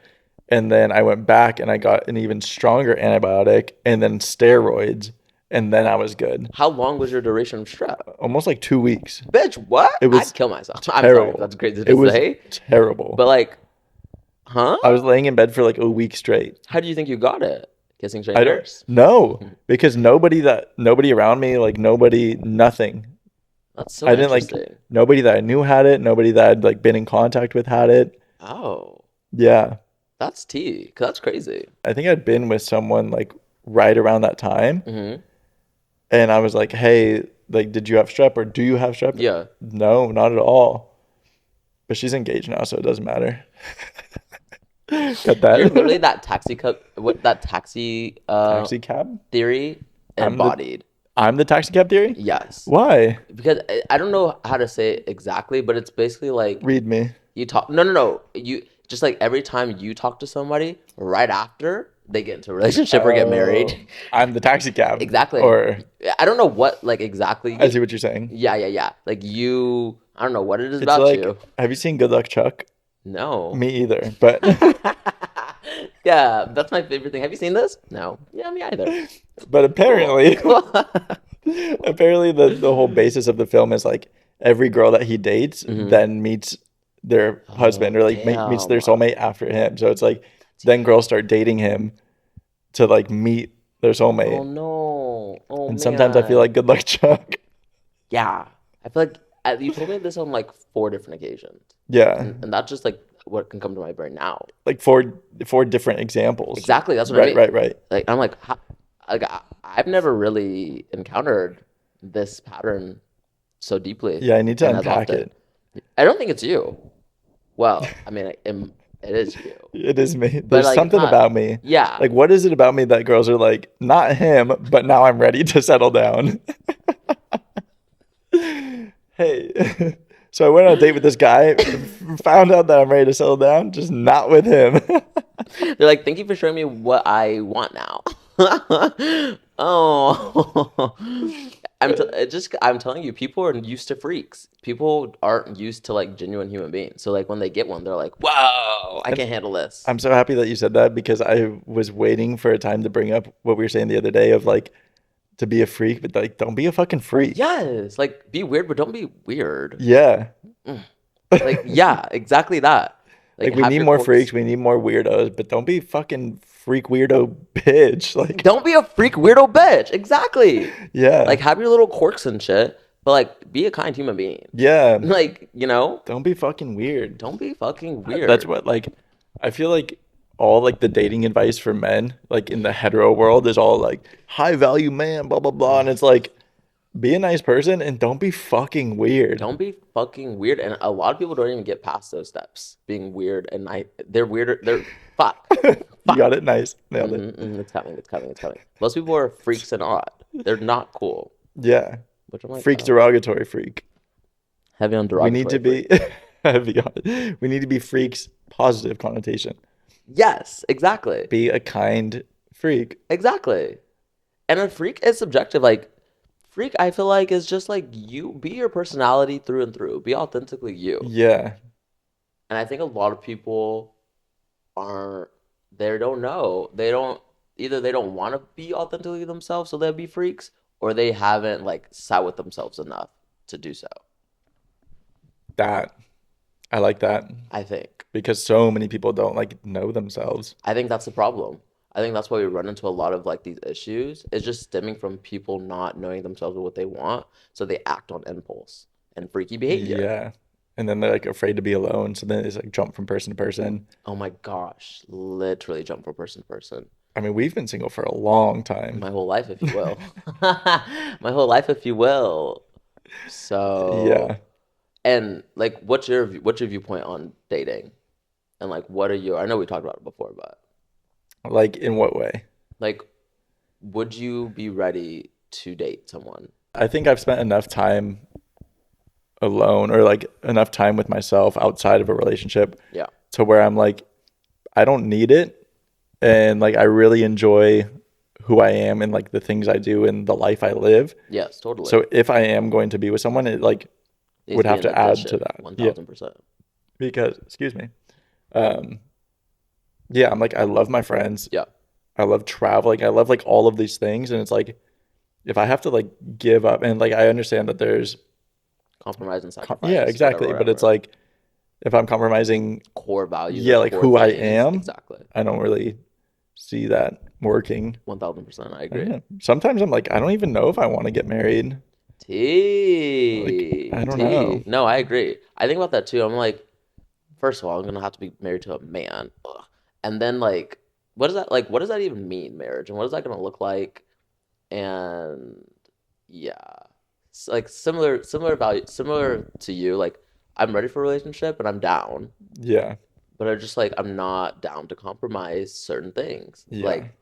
and then I went back and I got an even stronger antibiotic, and then steroids, and then I was good. How long was your duration of strep? Almost like 2 weeks. Bitch, what? It was I'd kill myself. I'm sorry Terrible. if that's crazy It to was say. terrible. But like, huh? I was laying in bed for like a week straight. How do you think you got it? Kissing I don't strangers? know, because nobody around me, like nothing. That's so I didn't like interesting. nobody that I knew had it. Nobody that I'd like been in contact with had it. Oh, Yeah. that's tea. 'Cause that's crazy. I think I'd been with someone like right around that time. Mm-hmm. And I was like, hey, like, did you have strep or do you have strep? Yeah. No, not at all. But she's engaged now, so it doesn't matter. Cut You're literally that. that taxi what that taxi Taxi cab? theory I'm the embodied. I'm the taxi cab theory? Yes. Why? Because I don't know how to say it exactly, but it's basically like Read me. you talk. No, no, no. You just like every time you talk to somebody, right after they get into a relationship or get Oh, married. I'm the taxi cab. Exactly. Or I don't know what like exactly. I see what you're saying. Yeah, yeah, yeah. Like you, I don't know what it is It's about like, you. have you seen Good Luck Chuck? No. Me either. But Yeah, that's my favorite thing. Have you seen this? No. Yeah, me either. but apparently Cool. apparently the whole basis of the film is like every girl that he dates then meets their husband Oh, or like meets damn. their soulmate after him. So it's like then girls start dating him to like meet their Oh soulmate. no. Oh And sometimes I feel man. like Good Luck Chuck. Yeah. I feel like you told me this on like 4 different occasions. Yeah. And that's just like what can come to my brain now. Like four different examples. Exactly. That's what I Right, mean. right, right. Like I'm like, I've never really encountered this pattern so deeply Yeah, I need to and as unpack often. it. I don't think it's you. Well, I mean, it is you. It is me. But There's like it's something not. about me. Yeah. Like, what is it about me that girls are like, not him, but now I'm ready to settle down? Hey, so I went on a date with this guy, found out that I'm ready to settle down, just not with him. They're like, thank you for showing me what I want now. Oh, I'm telling you, people are used to freaks. People aren't used to like genuine human beings. So like when they get one, they're like, whoa, I can't handle this. I'm so happy that you said that because I was waiting for a time to bring up what we were saying the other day of like to be a freak, but like don't be a fucking freak. Yes, like be weird, but don't be weird. Yeah. Like yeah, exactly that. Like we have need your more quirks. freaks, we need more weirdos, but don't be fucking freak weirdo bitch. Like Don't be a freak weirdo bitch. Exactly. yeah. Like have your little quirks and shit, but like be a kind human being. Yeah. Like, you know, Don't be fucking weird. don't be fucking weird. That's what like I feel like all like the dating advice for men, like in the hetero world, is all like high value man, blah blah blah. And it's like be a nice person and don't be fucking weird. Don't be fucking weird. And a lot of people don't even get past those steps. Being weird and they're weirder. They're fuck. You got it, nice. Nailed it. It's coming. It's coming. It's coming. Most people are freaks and odd. They're not cool. Yeah. Which I'm like, Freak derogatory freak. heavy on We derogatory. need to be heavy on we need to be freaks positive connotation. Yes, exactly. Be a kind freak. Exactly. And a freak is subjective. Like, freak, I feel like, is just like you be your personality through and through. Be authentically you. Yeah. And I think a lot of people they don't know. They don't want to be authentically themselves, so they'll be freaks, or they haven't like sat with themselves enough to do so. That I like that I think. because so many people don't like know themselves. I think that's the problem. I think that's why we run into a lot of like these issues. It's just stemming from people not knowing themselves or what they want, so they act on impulse and freaky behavior. Yeah. And then they're like afraid to be alone. So then it's like jump from person to person. Oh my gosh, literally jump from person to person. I mean, we've been single for a long time. My whole life, if you will. My whole life, if you will. So Yeah. And like, what's your viewpoint on dating? And like, what are your? I know we talked about it before, but Like in what way? like, would you be ready to date someone? I think I've spent enough time alone or like enough time with myself outside of a relationship Yeah. to where I'm like, I don't need it. And like, I really enjoy who I am and like the things I do and the life I live. Yes, totally. So if I am going to be with someone, it like Needs would be have an to add addition, to that. 1000%. Because, excuse me. Yeah, I'm like, I love my friends. Yeah. I love traveling. I love like all of these things. And it's like, if I have to like give up and like, I understand that there's, Compromise and sacrifice. yeah, exactly. whatever, But it's whatever. like, if I'm compromising, Core values. yeah, or like core who I things. am, Exactly. I don't really see that working. 1000%. I agree. Yeah. Sometimes I'm like, I don't even know if I want to get married. T. Like, I don't T. know. No, I agree. I think about that too. I'm like, first of all, I'm gonna have to be married to a man. Ugh. And then like, what does that even mean, marriage? And what is that gonna look like? And yeah. Like similar value, similar to you. Like I'm ready for a relationship and I'm down. Yeah. But I'm just like, I'm not down to compromise certain things. Yeah. Like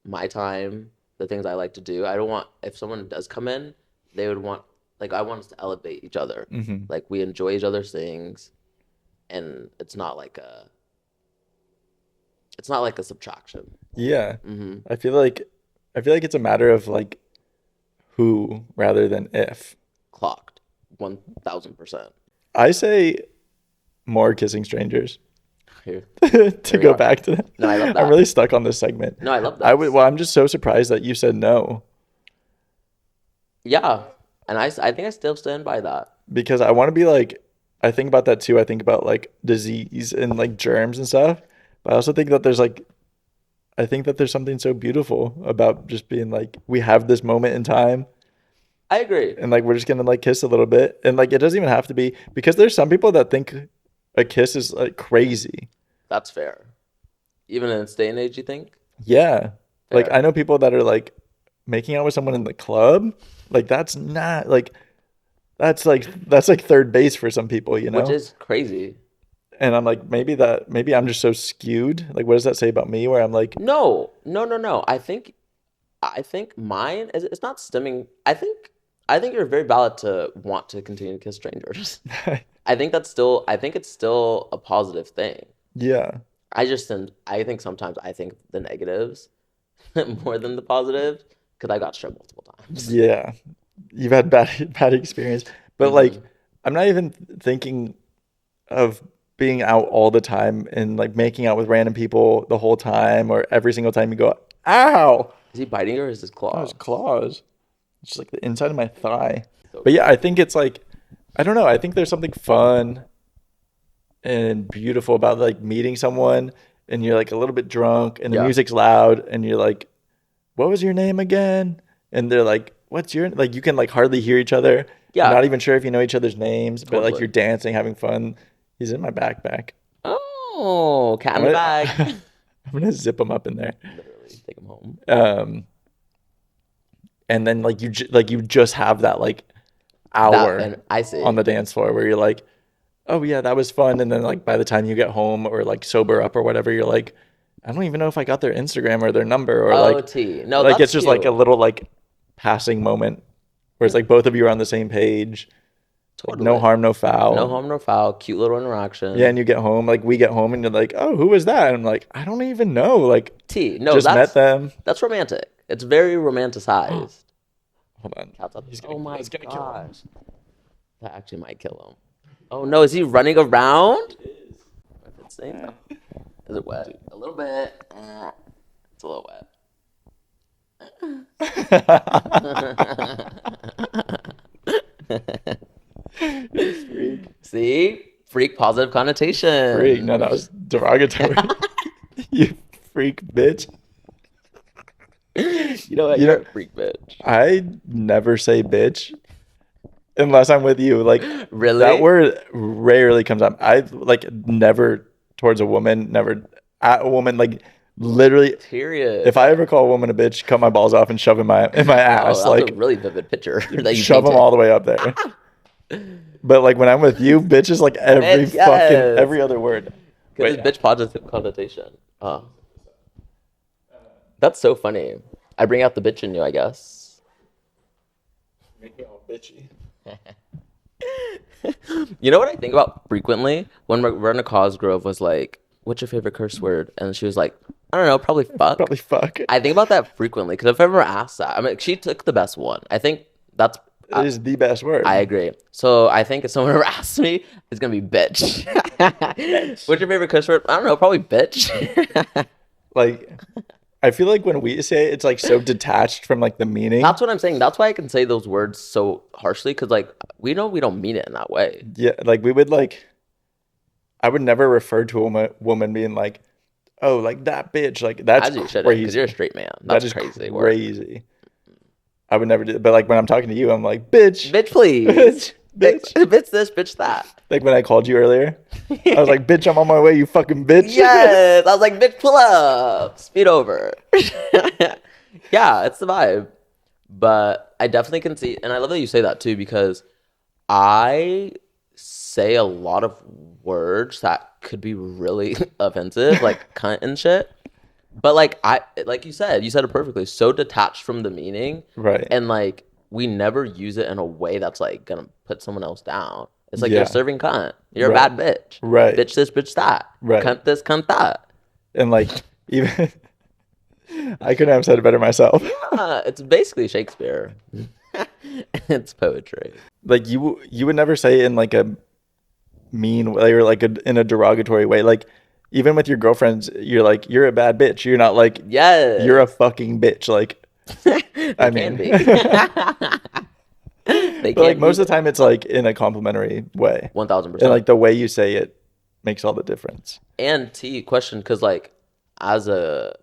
my time, the things I like to do. I don't want, if someone does come in, they would want, like, I want us to elevate each other. Mm-hmm. Like, we enjoy each other's things, and it's not like a subtraction. Yeah. Mm-hmm. I feel like it's a matter of like who rather than if. Clocked 1,000%. I say more kissing strangers. Here. To go back to that. No, I love that. I'm really stuck on this segment. No, I love that. Well, I'm just so surprised that you said no. Yeah. And I think I still stand by that. Because I want to be like, I think about that too. I think about like disease and like germs and stuff. But I also think that there's something so beautiful about just being like, we have this moment in time. I agree. And like, we're just going to like kiss a little bit. And like, it doesn't even have to be, because there's some people that think a kiss is like crazy. That's fair. Even in this day and age, you think? Yeah. Fair. Like, I know people that are like making out with someone in the club. Like, that's not like, that's like third base for some people, you know? Which is crazy. And I'm like, maybe I'm just so skewed. Like, what does that say about me? Where I'm like, No. I think mine is, it's not stemming. I think you're very valid to want to continue to kiss strangers. I think it's still a positive thing. Yeah. I think sometimes I think the negatives more than the positives, because I got struck multiple times. Yeah. You've had bad experience. But like, I'm not even thinking of being out all the time and like making out with random people the whole time, or every single time you go, ow. Is he biting her, or is his claw? Oh, his claws. It's just like the inside of my thigh. So But yeah, I think it's like, I don't know. I think there's something fun and beautiful about like meeting someone and you're like a little bit drunk and the music's loud and you're like, what was your name again? And they're like, what's your, like, you can like hardly hear each other. Yeah. You're not even sure if you know each other's names, but like Totally. you're dancing, having fun. He's in my backpack. Oh, cat in the bag. I'm going to zip him up in there. Literally, take him home. And then like you just have that like hour And I see. on the dance floor where you're like, oh yeah, that was fun. And then like by the time you get home or like sober up or whatever, you're like, I don't even know if I got their Instagram or their number, or like, No, like that's it's just cute. like a little like passing moment where it's like both of you are on the same page. Like, Totally. no harm, no foul. No harm, no foul. Cute little interaction. Yeah, and you get home, like we get home and you're like, oh, who was that? And I'm like, I don't even know. Like, No, just met them. That's romantic. It's very romanticized. Hold on. Cat's up. He's gonna- Oh my it's gonna kill him. gosh. That actually might kill him. Oh no, is he running around? Is it wet? A little bit. It's a little wet. Freak. See? Freak, positive connotation. Freak. No, that was derogatory. You freak bitch. You know what? You You're know- a freak bitch. I never say bitch unless I'm with you. Like, Really? that word rarely comes up. I like never towards a woman, never at a woman. Like, literally, Period. if I ever call a woman a bitch, cut my balls off and shove in my ass. That's Like, a really vivid picture that you shove them painted. all the way up there. But like when I'm with you, bitch is like every Bitch, yes. fucking every other word. Because it's bitch positive connotation. That's so funny. I bring out the bitch in you, I guess. Make me all bitchy. You know what I think about frequently? When Verna Cosgrove was like, what's your favorite curse word? And she was like, I don't know, probably fuck. Probably fuck. I think about that frequently because if I ever asked that, I mean, she took the best one. I think that's. It is the best word. I agree. So I think if someone ever asks me, it's gonna be bitch. What's your favorite curse word? I don't know, probably bitch. Like, I feel like when we say it, it's like so detached from like the meaning. That's what I'm saying. That's why I can say those words so harshly because like we know we don't mean it in that way. Yeah, like we would like. I would never refer to a woman being like, "Oh, like that bitch." Like that's As you should, crazy. because you're a straight man. That That's is crazy. crazy. I would never do. But like when I'm talking to you, I'm like, "Bitch, Bitch, please. bitch, bitch." Bitch this, bitch that. Like when I called you earlier, I was like, "Bitch, I'm on my way, you fucking bitch." Yes. I was like, bitch, pull up. Speed over. Yeah, it's the vibe. But I definitely can see, and I love that you say that too, because I say a lot of words that could be really offensive, like cunt and shit. But like you said it perfectly. So detached from the meaning, Right. and like we never use it in a way that's like gonna put someone else down. It's like Yeah. you're serving cunt. You're a Right. bad bitch. Right. Bitch this, bitch that. Right. Cunt this, cunt that. And like even I couldn't have said it better myself. It's basically Shakespeare. It's poetry. Like you would never say it in like a mean way or like in a derogatory way. Like even with your girlfriends, you're like, you're a bad bitch. You're not like, Yes. you're a fucking bitch. Like, I mean, be. But like most of the time, it's like in a complimentary way. 1000%. And like the way you say it makes all the difference. And question, because like as a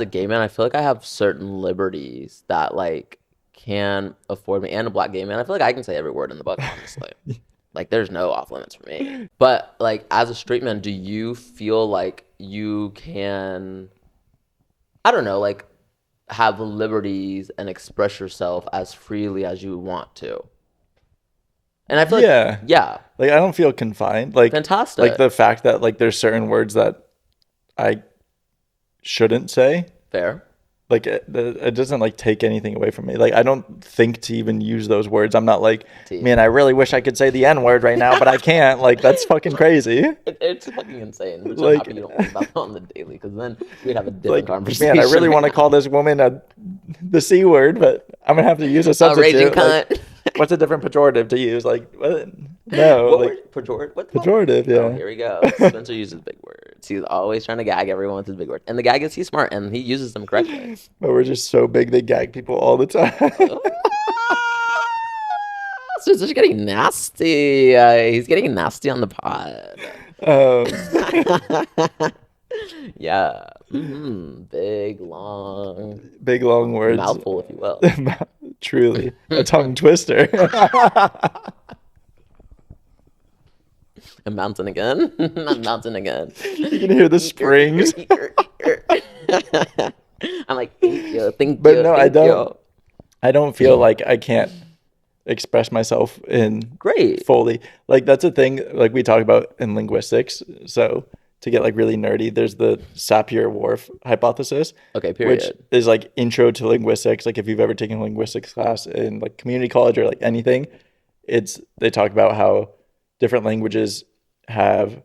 gay man, I feel like I have certain liberties that like can afford me, and a black gay man, I feel like I can say every word in the book, honestly. Like there's no off limits for me. But like as a straight man, do you feel like you can, I don't know, like have liberties and express yourself as freely as you want to? And I feel like yeah. Like I don't feel confined. Like fantastic. Like the fact that like there's certain words that I shouldn't say. Fair. Like it doesn't like take anything away from me. Like I don't think to even use those words. I'm not like, man, I really wish I could say the N word right now, but I can't. Like that's fucking crazy. It's fucking insane. Which like, I'm happy you don't think about that on the daily, because then we'd have a different conversation. Man, I really want to call this woman the C word, but I'm gonna have to use a substitute. A raging cunt. Like, what's a different pejorative to use? Like what? No, what like word? Pejorative. What the pejorative? Yeah. Oh, here we go. Spencer uses big words. He's always trying to gag everyone with his big words, and the gag is he's smart and he uses them correctly. But we're just so big they gag people all the time. So it's just getting nasty. He's getting nasty on the pod. Yeah. Big long words. Mouthful, if you will. Truly. A tongue twister. I'm bouncing again. I'm bouncing again. You can hear the springs. I'm like, thank you. But no, I don't feel like I can't express myself in fully. Like that's a thing like we talk about in linguistics. So to get like really nerdy, there's the Sapir-Whorf hypothesis. Okay, period. Which is like intro to linguistics. Like if you've ever taken a linguistics class in like community college or like anything, they talk about how different languages have,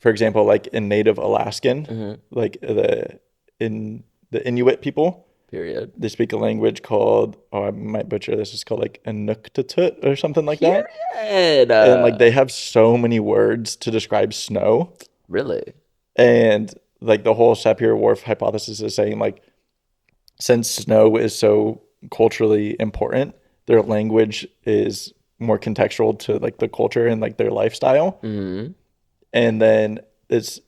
for example, like in Native Alaskan, like the Inuit people. Period. They speak a language called, I might butcher this, it's called like Inuktitut or something like that. And like they have so many words to describe snow. Really? And like the whole Sapir-Whorf hypothesis is saying like, since snow is so culturally important, their language is more contextual to like the culture and like their lifestyle. And then it's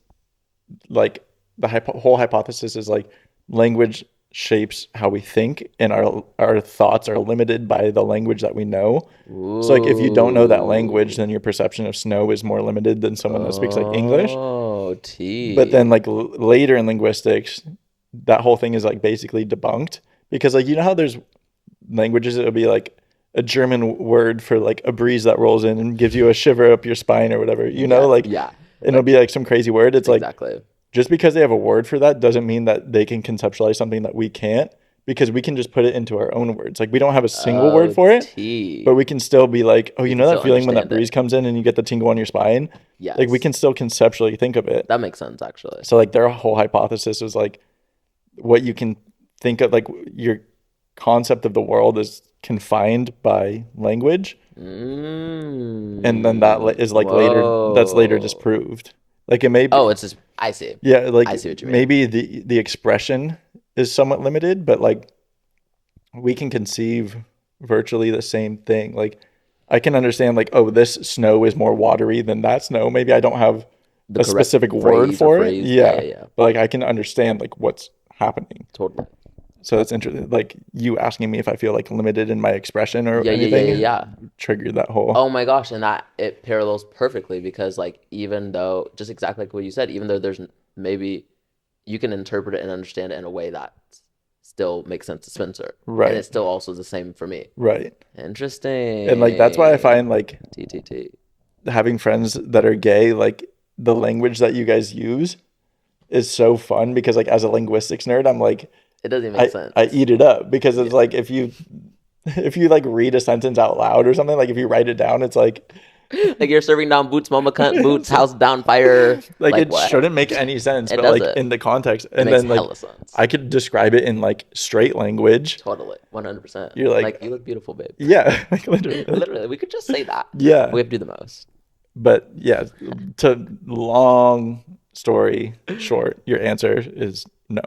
like the whole hypothesis is like language shapes how we think, and our thoughts are limited by the language that we know. Ooh. So like if you don't know that language, then your perception of snow is more limited than someone that speaks like English. But then like later in linguistics, that whole thing is like basically debunked, because like you know how there's languages that would be like a German word for like a breeze that rolls in and gives you a shiver up your spine or whatever, you know, like and it'll be like some crazy word. It's exactly. Like just because they have a word for that doesn't mean that they can conceptualize something that we can't, because we can just put it into our own words. Like we don't have a single word for it, but we can still be like, oh, you know that feeling when that breeze comes in and you get the tingle on your spine? Yes. Like we can still conceptually think of it. That makes sense, actually. So like their whole hypothesis was like what you can think of, like your concept of the world is confined by language. And then that is like later disproved. Like it may be, it's just, I see. Yeah, like I see what you mean. Maybe the expression is somewhat limited, but like we can conceive virtually the same thing. Like I can understand like, oh, this snow is more watery than that snow. Maybe I don't have a specific word for it. Yeah. But like I can understand like what's happening. Totally. So that's interesting. Like you asking me if I feel like limited in my expression or anything. Yeah. Triggered that whole. Oh my gosh, and that it parallels perfectly, because like even though, just exactly like what you said, even though there's maybe you can interpret it and understand it in a way that still makes sense to Spencer. Right. And it's still also the same for me. Right. Interesting. And like that's why I find like TTT. having friends that are gay, like the language that you guys use is so fun because like as a linguistics nerd, I'm like It doesn't even make sense. I eat it up because it's like if you like read a sentence out loud or something, like if you write it down, it's like Like you're serving down boots, mama cunt, boots, house down fire. like it what? shouldn't make any sense, It but like doesn't. in the context, It and makes then like hella sense. I could describe it in like straight language. Totally, 100%. You're like you look beautiful, babe. Yeah, like literally. Literally, we could just say that. Yeah. We have to do the most. But yeah, to long story short, your answer is no.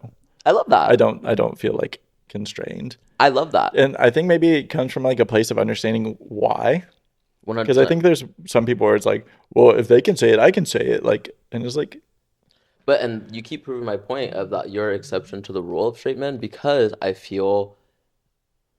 I love that. I don't feel like constrained. I love that. And I think maybe it comes from like a place of understanding why. 100%. Because I think there's some people where it's like, well, if they can say it, I can say it. Like, and it's like, But and you keep proving my point of that you're exception to the rule of straight men because I feel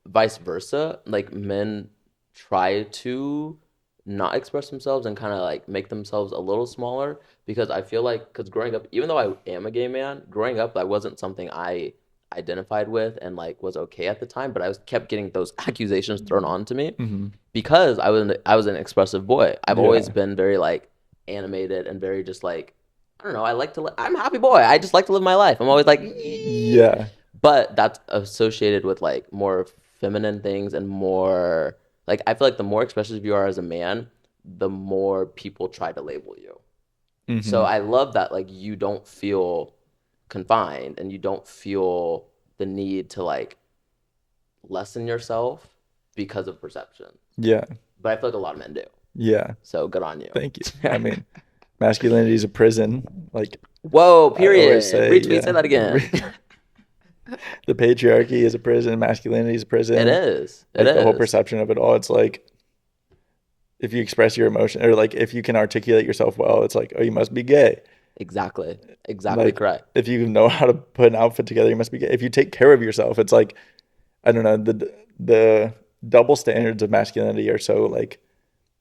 vice versa. Like men try to not express themselves and kind of like make themselves a little smaller because I feel like because growing up, even though I am a gay man, growing up that wasn't something I identified with and like was okay at the time, but I kept getting those accusations thrown onto me because I was an expressive boy. I've always been very like animated and very just like I don't know. I'm a happy boy. I just like to live my life. I'm always like yeah, but that's associated with like more feminine things and more like I feel like the more expressive you are as a man, the more people try to label you. So I love that like you don't feel confined and you don't feel the need to like lessen yourself because of perception. yeah, But I feel like a lot of men do. yeah. So good on you. Thank you. I mean, masculinity is a prison. Like, whoa, period. always say, Retweet, yeah. say that again. The patriarchy is a prison. Masculinity is a prison. It is. Like, It the whole is. perception of it all. It's like, if you express your emotion or like if you can articulate yourself well, it's like, oh, you must be gay. Exactly Like, correct. If you know how to put an outfit together, you must be gay. If you take care of yourself, it's like, I don't know, the double standards of masculinity are so like,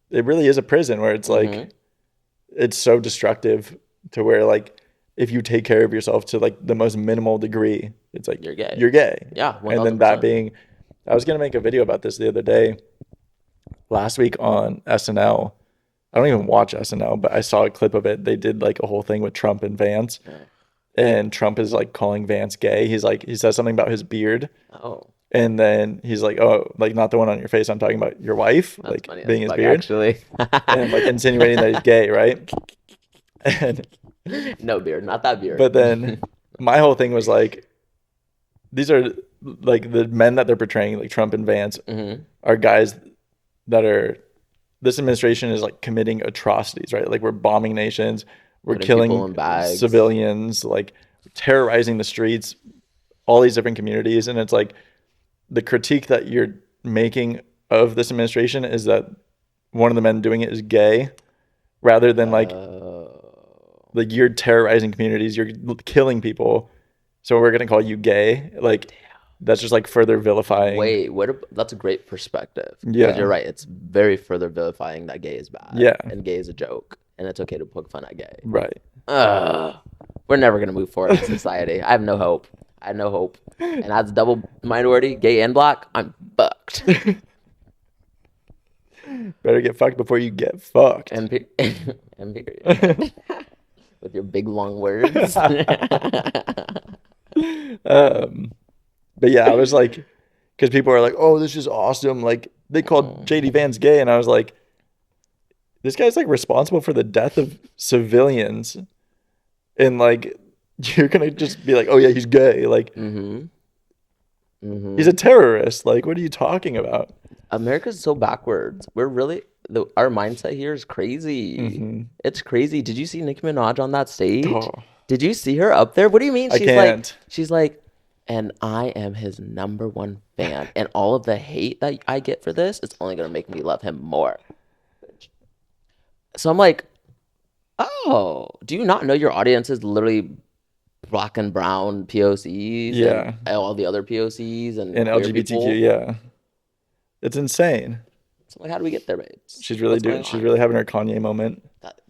it really is a prison where it's like, it's so destructive to where like, if you take care of yourself to like the most minimal degree, it's like You're gay. You're gay. Yeah, 1000%. And then that being, I was gonna make a video about this the other day, last week on SNL. I don't even watch SNL, but I saw a clip of it. They did like a whole thing with Trump and Vance, and Trump is like calling Vance gay. He's like, he says something about his beard. Oh. And then he's like, oh, like not the one on your face. I'm talking about your wife, That's like funny being as his fuck, beard, actually. and like insinuating that he's gay, right? And No beard, not that beard. but then my whole thing was like, these are like the men that they're portraying, like Trump and Vance, are guys that are, this administration is like committing atrocities, right? Like we're bombing nations, we're Putting people killing in bags. civilians, like terrorizing the streets, all these different communities. And it's like the critique that you're making of this administration is that one of the men doing it is gay, rather than like you're terrorizing communities, you're killing people, so we're gonna call you gay. Like that's just like further vilifying. Wait, that's a great perspective. Yeah. Because you're right. It's very further vilifying that gay is bad. Yeah. And gay is a joke. And it's okay to poke fun at gay. Right. We're never going to move forward in society. I have no hope. And as a double minority, gay and black, I'm fucked. Better get fucked before you get fucked. and period. With your big long words. But yeah, I was like, because people are like, oh, this is awesome. Like they called JD Vance gay, and I was like, this guy's like responsible for the death of civilians, and like you're gonna just be like, oh yeah, he's gay. Like he's a terrorist. Like what are you talking about? America's so backwards. We're really our mindset here is crazy. It's crazy. Did you see Nicki Minaj on that stage? Oh. Did you see her up there? What do you mean? I can't. She's like, and I am his #1 fan, and all of the hate that I get for this is only gonna make me love him more. So I'm like, oh, do you not know your audience is literally black and brown POCs? Yeah. And all the other POCs and And queer LGBTQ, people? yeah. It's insane. So I'm like, how do we get there, babes? She's really she's really having her Kanye moment.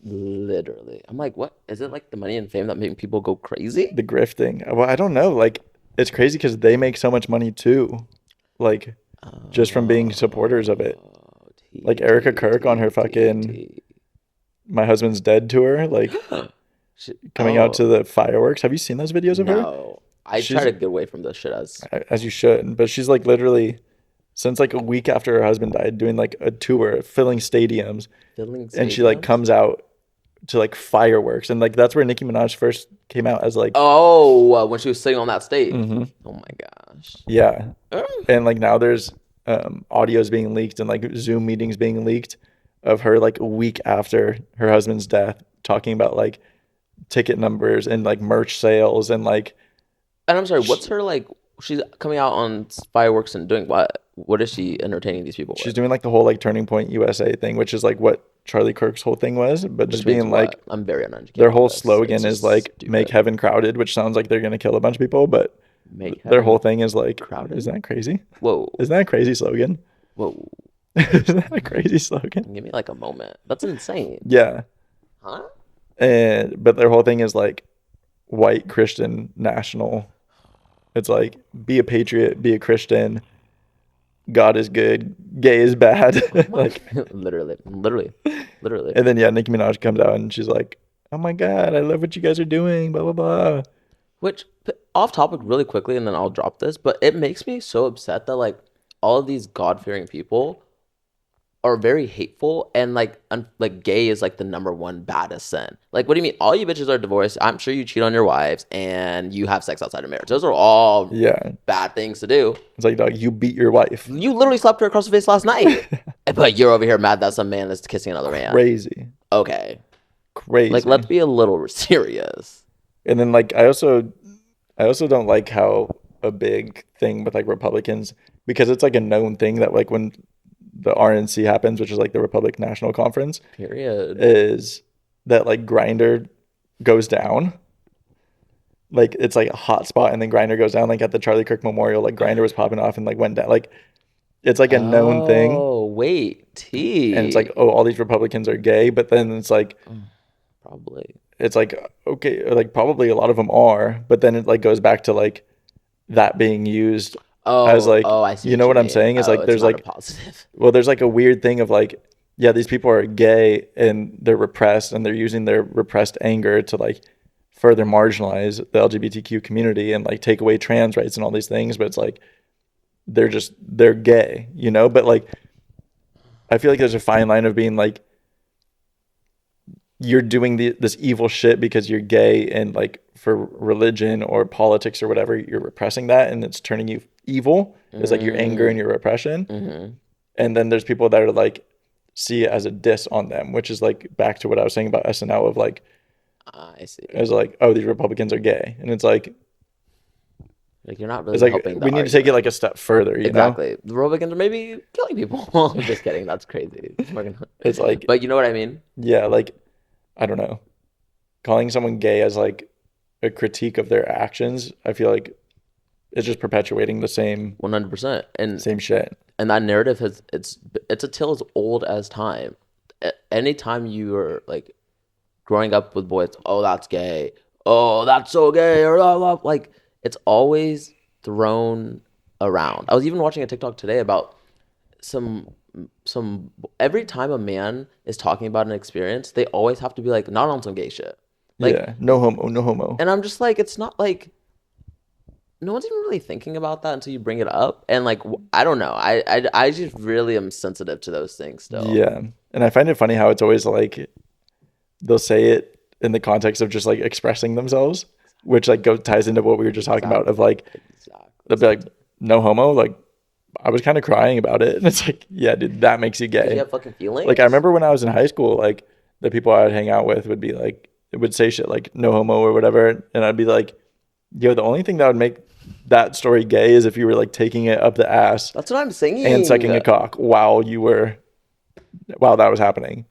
Literally. I'm like, what? Is it like the money and fame that make people go crazy? The grifting. Well, I don't know. Like it's crazy because they make so much money too. Like just from being supporters of it. Like Erica Kirk on her fucking My Husband's Dead tour, like coming out Oh, to the fireworks. Have you seen those videos of her? no. I try She's to get away from this shit as you should, but she's like literally since like a week after her husband died, doing like a tour, filling stadiums, filling and she like stadiums. comes out to like fireworks, and like that's where Nicki Minaj first came out as like, Oh, when she was sitting on that stage. hmm Oh my gosh. yeah, Mm. and like now there's audios being leaked and like Zoom meetings being leaked of her like a week after her husband's death talking about like ticket numbers and like merch sales and like And I'm sorry, sh- what's her like? She's coming out on fireworks and doing what? What is she entertaining these people she's with? doing like the whole like Turning Point USA thing, which is like what Charlie Kirk's whole thing was, but just Which means being like what? I'm very their uneducated on whole this. It's slogan is just like make stupid. heaven crowded, which sounds like they're gonna kill a bunch of people, but Make their whole heaven thing is like, crowded? isn't that crazy? Whoa. Isn't that a crazy slogan? Whoa. Isn't that a crazy slogan? Give me like a moment. That's insane. Yeah. Huh? And but their whole thing is like white Christian national. It's like be a patriot, be a Christian. God is good, gay is bad. Oh my Like, literally. and then yeah, Nicki Minaj comes out and she's like, "Oh my God, I love what you guys are doing." Blah blah blah. Which off topic really quickly, and then I'll drop this. But it makes me so upset that like all of these God fearing people are very hateful, and like gay is like the number one baddest sin. Like, what do you mean? All you bitches are divorced. I'm sure you cheat on your wives and you have sex outside of marriage. Those are all Yeah, bad things to do. it's like, dog, you beat your wife. You literally slapped her across the face last night, but you're over here mad that some man is kissing another man. Crazy, Okay, like crazy. let's be a little serious. And then like I also don't like how a big thing with like Republicans because it's like a known thing that like when the RNC happens, which is like the Republican National Conference, Period. is that like Grinder goes down. Like it's like a hot spot and then Grinder goes down. Like at the Charlie Kirk Memorial, like Grinder was popping off and like went down. Like it's like a known thing. Oh, wait, And it's T. like, oh, all these Republicans are gay, but then Probably. it's like okay, like probably a lot of them are, but then it like goes back to like that being used as like I see you what know you what I'm mean. saying is Oh, like it's there's not a like positive. well there's like a weird thing of like yeah these people are gay and they're repressed and they're using their repressed anger to like further marginalize the LGBTQ community and like take away trans rights and all these things, but it's like they're gay, you know, but like I feel like there's a fine line of being like you're doing this evil shit because you're gay and like for religion or politics or whatever you're repressing that and it's turning you evil. It's like your anger and your repression. Mm-hmm. And then there's people that are like see it as a diss on them, which is like back to what I was saying about SNL of like I see. as like oh these Republicans are gay and it's like Like, you're not it's really like helping the we need to take it like argument. a step further, you know. Exactly. The Republicans are maybe killing people. I'm just kidding. That's crazy. It's like But you know what I mean? yeah like I don't know, calling someone gay as like a critique of their actions I feel like it's just perpetuating the 100%. same shit. And that narrative it's a tale as old as time. Anytime you are like growing up with boys, oh that's gay, oh that's so gay, or blah, blah, like it's always thrown around. I was even watching a TikTok today about some every time a man is talking about an experience, they always have to be like not on some gay shit. Like, Yeah, no homo, no homo. and I'm just like, it's not like no one's even really thinking about that until you bring it up. And like, I don't know. I just really am sensitive to those things still. Yeah, and I find it funny how it's always like they'll say it in the context of just like expressing themselves, which like ties into what we were just talking about of like they'll be like no homo, like I was kind of crying about it, and it's like yeah, dude, that makes you Did you gay. have fucking feelings? Like I remember when I was in high school, like the people I would hang out with would be like it would say shit like no homo or whatever, and I'd be like, yo, the only thing that would make that story gay is if you were like taking it up the ass That's what I'm saying. and sucking a cock while that was happening.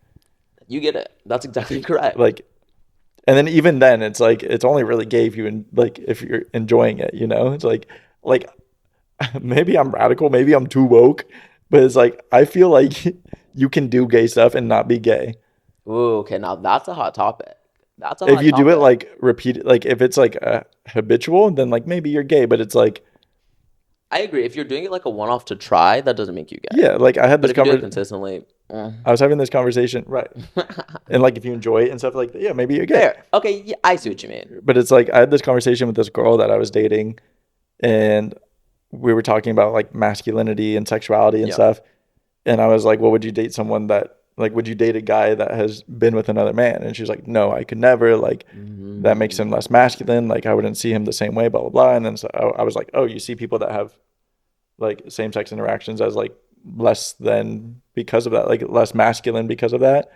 You get it. That's exactly correct. Like, and then even then, it's like it's only really gay if if you're enjoying it. You know, it's like maybe I'm radical, maybe I'm too woke, but it's like I feel like you can do gay stuff and not be gay. Ooh, okay, now that's a hot topic. That's a If hot you do it topic. like repeat, like if it's like habitual, then like maybe you're gay, but it's like I agree. If you're doing it like a one-off to try, that doesn't make you gay. Yeah, like I had But this if you do it conversation. consistently, I was having this conversation, right? And like if you enjoy it and stuff like that, yeah, maybe you're gay. fair. Okay, yeah, I see what you mean. But it's like I had this conversation with this girl that I was dating, and we were talking about like masculinity and sexuality and Yeah. stuff. And I was like, well, would you date someone that like would you date a guy that has been with another man? And she's like, no, I could never. Like that makes him less masculine. Like I wouldn't see him the same way, blah blah blah. And then so I was like, oh, you see people that have like same-sex interactions as like less than because of that, like less masculine because of that.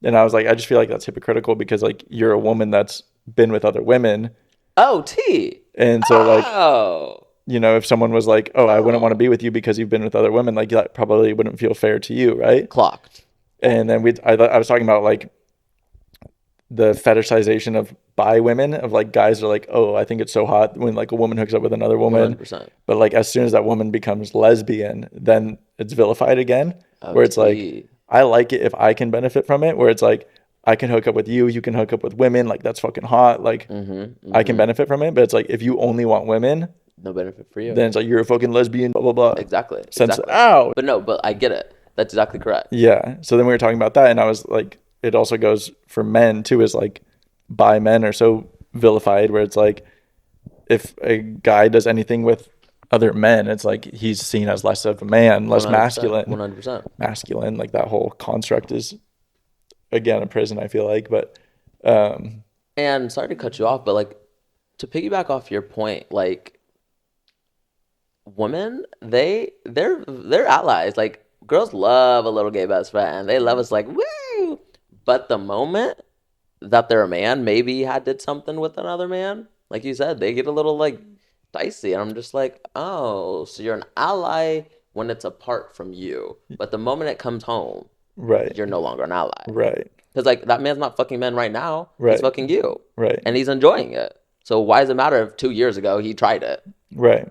And I was like, I just feel like that's hypocritical because like you're a woman that's been with other women. Oh, T. And so like, Oh. you know, if someone was like, oh, I wouldn't want to be with you because you've been with other women, like that probably wouldn't feel fair to you, right? Clocked. And then I was talking about like the fetishization of bi women, of like guys are like, oh, I think it's so hot when like a woman hooks up with another woman. 100%. But like as soon as that woman becomes lesbian, then it's vilified again, where it's like, I like it if I can benefit from it, where it's like, I can hook up with you, you can hook up with women, like that's fucking hot, like I can benefit from it. But it's like, if you only want women, no benefit for you. then it's like, you're a fucking lesbian, blah, blah, blah. Exactly. Ow. But no, but I get it. That's exactly correct. Yeah. So then we were talking about that, and I was like, it also goes for men too, is like bi men are so vilified, where it's like, if a guy does anything with other men, it's like he's seen as less of a man, less 100%, masculine. 100%. Masculine, like that whole construct is again a prison, I feel like. But And sorry to cut you off, but like to piggyback off your point, like women, they're allies. Like girls love a little gay best friend. They love us like woo. But the moment that their man maybe did something with another man, like you said, they get a little like dicey. And I'm just like, oh, so you're an ally when it's apart from you. But the moment it comes home, right, you're no longer an ally. right, Because like that man's not fucking men right now. Right. He's fucking you. right, And he's enjoying it. So why does it matter if 2 years ago he tried it? right.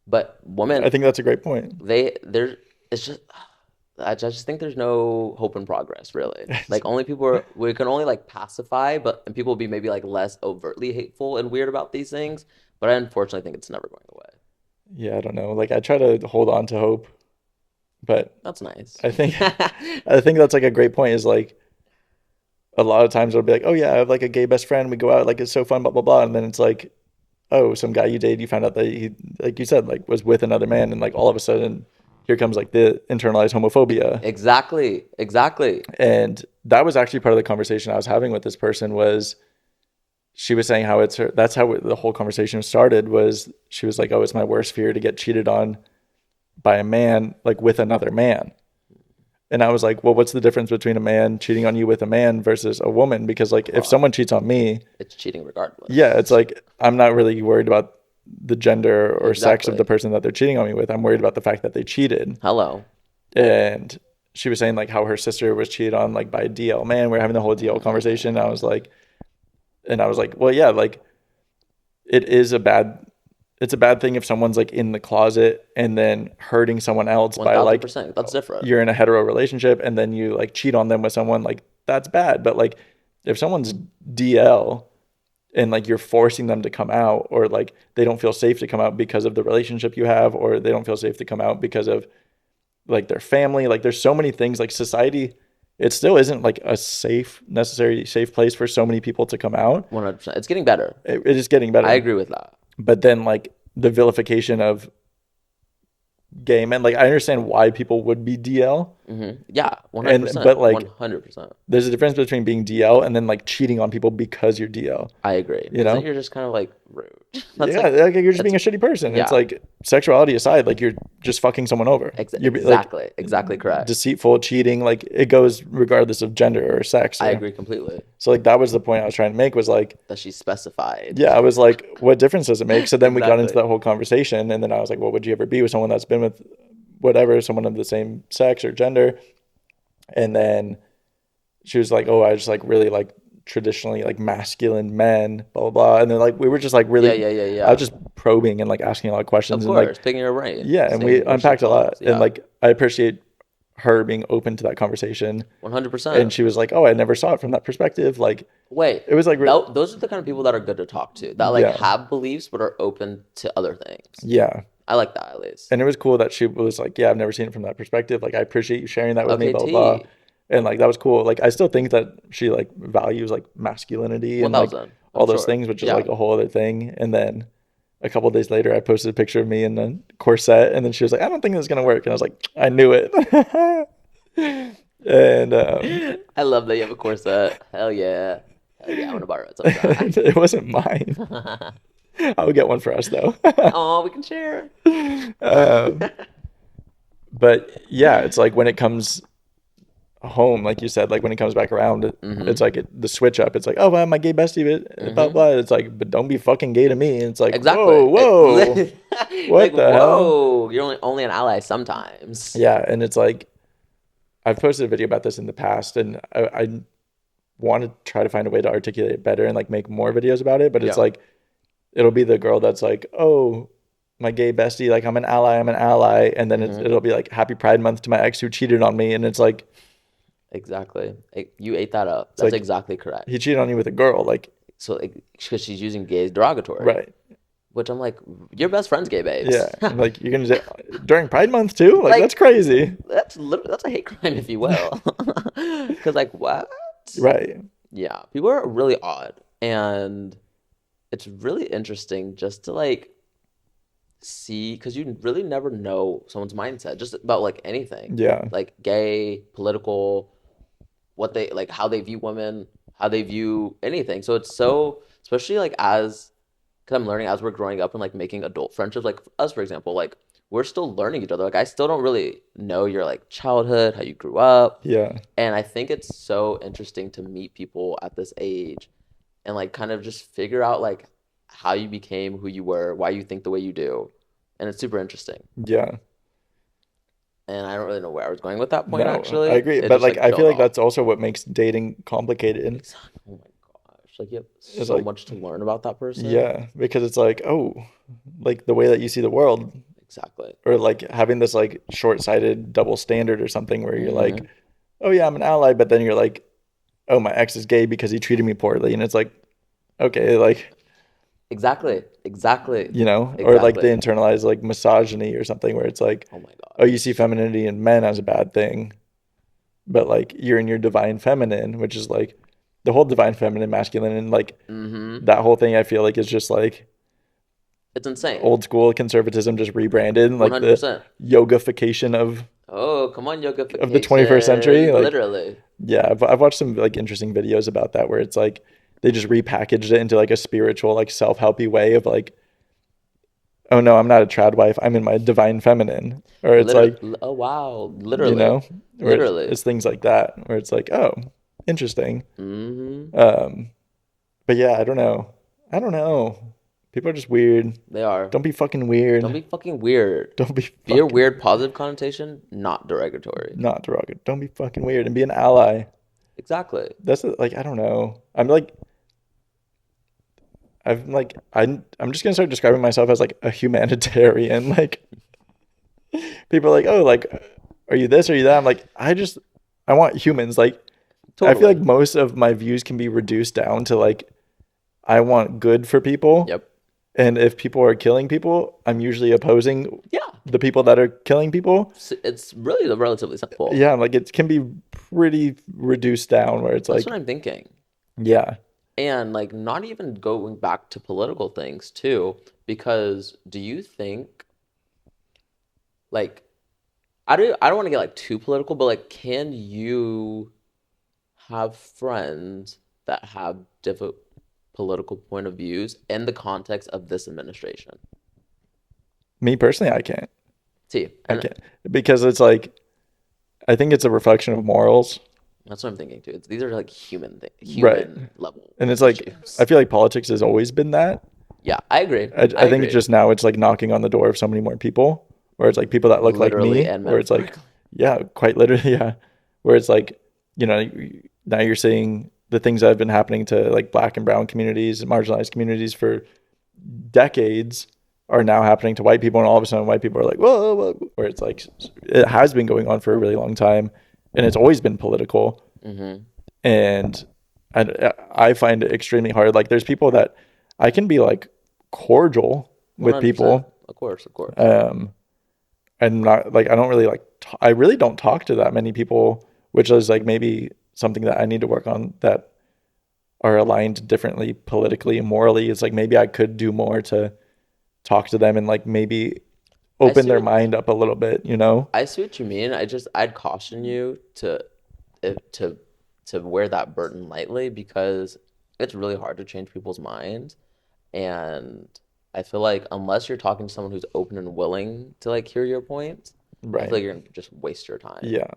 But women, I think that's a great point. it's just, I just think there's no hope in progress, really. Like only we can only like pacify, and people will be maybe like less overtly hateful and weird about these things. But I unfortunately think it's never going away. Yeah, I don't know. Like I try to hold on to hope, but That's nice. I think that's like a great point, is like a lot of times it'll be like, oh yeah, I have like a gay best friend, we go out, like it's so fun, blah blah blah, and then it's like, oh, some guy you dated, you found out that he, like you said, like was with another man, and like all of a sudden here comes like the internalized homophobia. Exactly. And that was actually part of the conversation I was having with this person. Was she was saying how that's how the whole conversation started, was she was like, oh, it's my worst fear to get cheated on by a man, like with another man. And I was like, well, what's the difference between a man cheating on you with a man versus a woman? Because like if someone cheats on me, It's cheating regardless. yeah, it's like I'm not really worried about the gender or sex of Exactly. the person that they're cheating on me with. I'm worried about the fact that they cheated. Hello. And she was saying like how her sister was cheated on like by a DL man. We're having the whole DL conversation. I was like, well, yeah, like it's a bad thing if someone's like in the closet and then hurting someone else by like 1000%. That's different. you're in a hetero relationship and then you like cheat on them with someone, like that's bad. But like if someone's DL and like you're forcing them to come out, or like they don't feel safe to come out because of the relationship you have, or they don't feel safe to come out because of like their family, like there's so many things, like society, it still isn't like a necessarily safe place for so many people to come out. 100%. It's getting better. It is getting better. I agree with that. But then like the vilification of gay men, like I understand why people would be DL. Yeah, 100%. But like 100%. there's a difference between being DL and then like cheating on people because you're DL. I agree. You know? Then you're just kind of like rude. Yeah, like you're just being a shitty person. Yeah. It's like sexuality aside, like you're just fucking someone over. You're exactly correct. Deceitful, cheating, like it goes regardless of gender or sex. I agree completely. So like that was the point I was trying to make, was like, That she specified. yeah, I was like, what difference does it make? So then we got into Exactly. that whole conversation, and then I was like, well, would you ever be with someone that's been with whatever, someone of the same sex or gender? And then she was like, oh, I just like really like traditionally like masculine men, blah blah blah. And then like we were just like really, Yeah. I was just probing and like asking a lot of questions. Of and course, picking your brain. yeah, and Saying we what she unpacked a lot. thought. Yeah. And like I appreciate her being open to that conversation. 100%. And she was like, oh, I never saw it from that perspective. Like, Wait, it was like, those are the kind of people that are good to talk to, that like yeah, have beliefs but are open to other things. yeah. I like that at least. And it was cool that she was like, yeah, I've never seen it from that perspective. Like, I appreciate you sharing that with me, Okay, blah, blah, blah. T. And like, that was cool. Like, I still think that she like values like masculinity and like 1000, all I'm those sure. things, which is Yeah. like a whole other thing. And then a couple of days later, I posted a picture of me in a corset. And then she was like, I don't think this is going to work. And I was like, I knew it. And I love that you have a corset. Hell yeah. Hell yeah, I want to borrow it sometime. it wasn't mine. I would get one for us though. Oh, we can share. um, but yeah, it's like when it comes home, like you said, like when it comes back around, it's like the switch up. It's like, oh, well, my gay bestie, but blah blah. It's like, but don't be fucking gay to me. And it's like, Exactly. whoa, what Like, the hell? whoa, you're only an ally sometimes. Yeah, and it's like, I've posted a video about this in the past, and I want to try to find a way to articulate it better and like make more videos about it. But it's Yeah. like, it'll be the girl that's like, oh, my gay bestie, like I'm an ally, and then it'll be like Happy Pride Month to my ex who cheated on me, and it's like, Exactly. You ate that up. That's like, exactly correct. he cheated on you with a girl, like, So, because she's using gay as derogatory. right. Which I'm like, your best friend's gay, babes. Yeah, and, like you're gonna say during Pride Month too? Like, Like- that's crazy, That's a hate crime, if you will. Because like, what? right? Yeah, people are really odd, and it's really interesting just to like see, because you really never know someone's mindset just about like anything, Yeah, like gay, political, what they like, how they view women, how they view anything. So it's so, especially like because I'm learning as we're growing up and like making adult friendships, like us, for example, like we're still learning each other. Like I still don't really know your like childhood, how you grew up. yeah, And I think it's so interesting to meet people at this age and like kind of just figure out like how you became who you were, why you think the way you do. And it's super interesting. yeah. And I don't really know where I was going with that point, No, actually. I agree, It but just like I feel trailed like off. that's also what makes dating complicated. Exactly. Oh my gosh. Like you have It's so like, much to learn about that person. yeah, because it's like, oh, like the way that you see the world, Exactly. or like having this like short-sighted double standard or something where you're like, Mhm. oh yeah, I'm an ally, but then you're like, oh, my ex is gay because he treated me poorly, and it's like, okay, like, Exactly. Exactly. you know, or like Exactly. they internalize like misogyny or something where it's like, Oh my oh, gosh. you see femininity in men as a bad thing, but like you're in your divine feminine, which is like the whole divine feminine, masculine, and like Mm-hmm. that whole thing I feel like is just like It's insane. old school conservatism just rebranded, like the 100%. yogification Oh, come on, of the 21st century. yogification. Like, Literally. yeah, I've watched some like interesting videos about that where it's like they just repackaged it into like a spiritual, like self-helpy way of like, oh no, I'm not a trad wife, I'm in my divine feminine. Or it's like, Oh wow. you Literally. know, where Literally. it's things like that where it's like, oh, interesting. Mm-hmm. But yeah, I don't know. People are just weird. They are. Don't be fucking weird. Don't be fucking weird. Don't be Be a fucking weird positive connotation, not derogatory. not derogatory. Don't be fucking weird and be an ally. Exactly. That's like, I don't know. I'm just gonna start describing myself as like a humanitarian. Like people are like, oh, like, are you this? Are you that? I'm like, I want humans. Like I feel Totally. like most of my views can be reduced down to like, I want good for people. Yep. And if people are killing people, I'm usually opposing Yeah. the people that are killing people. It's really relatively simple. Yeah, like it can be pretty reduced down where it's That's like, what I'm thinking. yeah, And like not even going back to political things too, because do you think like I don't want to get like too political, but like can you have friends that have different political point of views in the context of this administration? me personally, I can't. See, I and can't because it's like, I think it's a reflection of morals. that's what I'm thinking too. These are like human Right. level And it's like, issues. I feel like politics has always been that. Yeah, I agree. I think agree. just now it's like knocking on the door of so many more people, where it's like people that look like Literally me, and where it's like, metaphorically. yeah, quite literally, yeah, where it's like, you know, now you're seeing the things that have been happening to like black and brown communities and marginalized communities for decades, are now happening to white people, and all of a sudden white people are like, whoa, whoa, where it's like it has been going on for a really long time, and it's always been political. Mm-hmm. And I find it extremely hard. Like there's people that I can be like cordial with 100%. people, Of course. and not like I don't really like I really don't talk to that many people, which is like maybe something that I need to work on, that are aligned differently politically and morally. It's like maybe I could do more to talk to them and like maybe open their mind up a little bit, you know? I see what you mean. I'd caution you to wear that burden lightly, because it's really hard to change people's minds. And I feel like unless you're talking to someone who's open and willing to like hear your points, I Right. feel like you're gonna just waste your time. Yeah.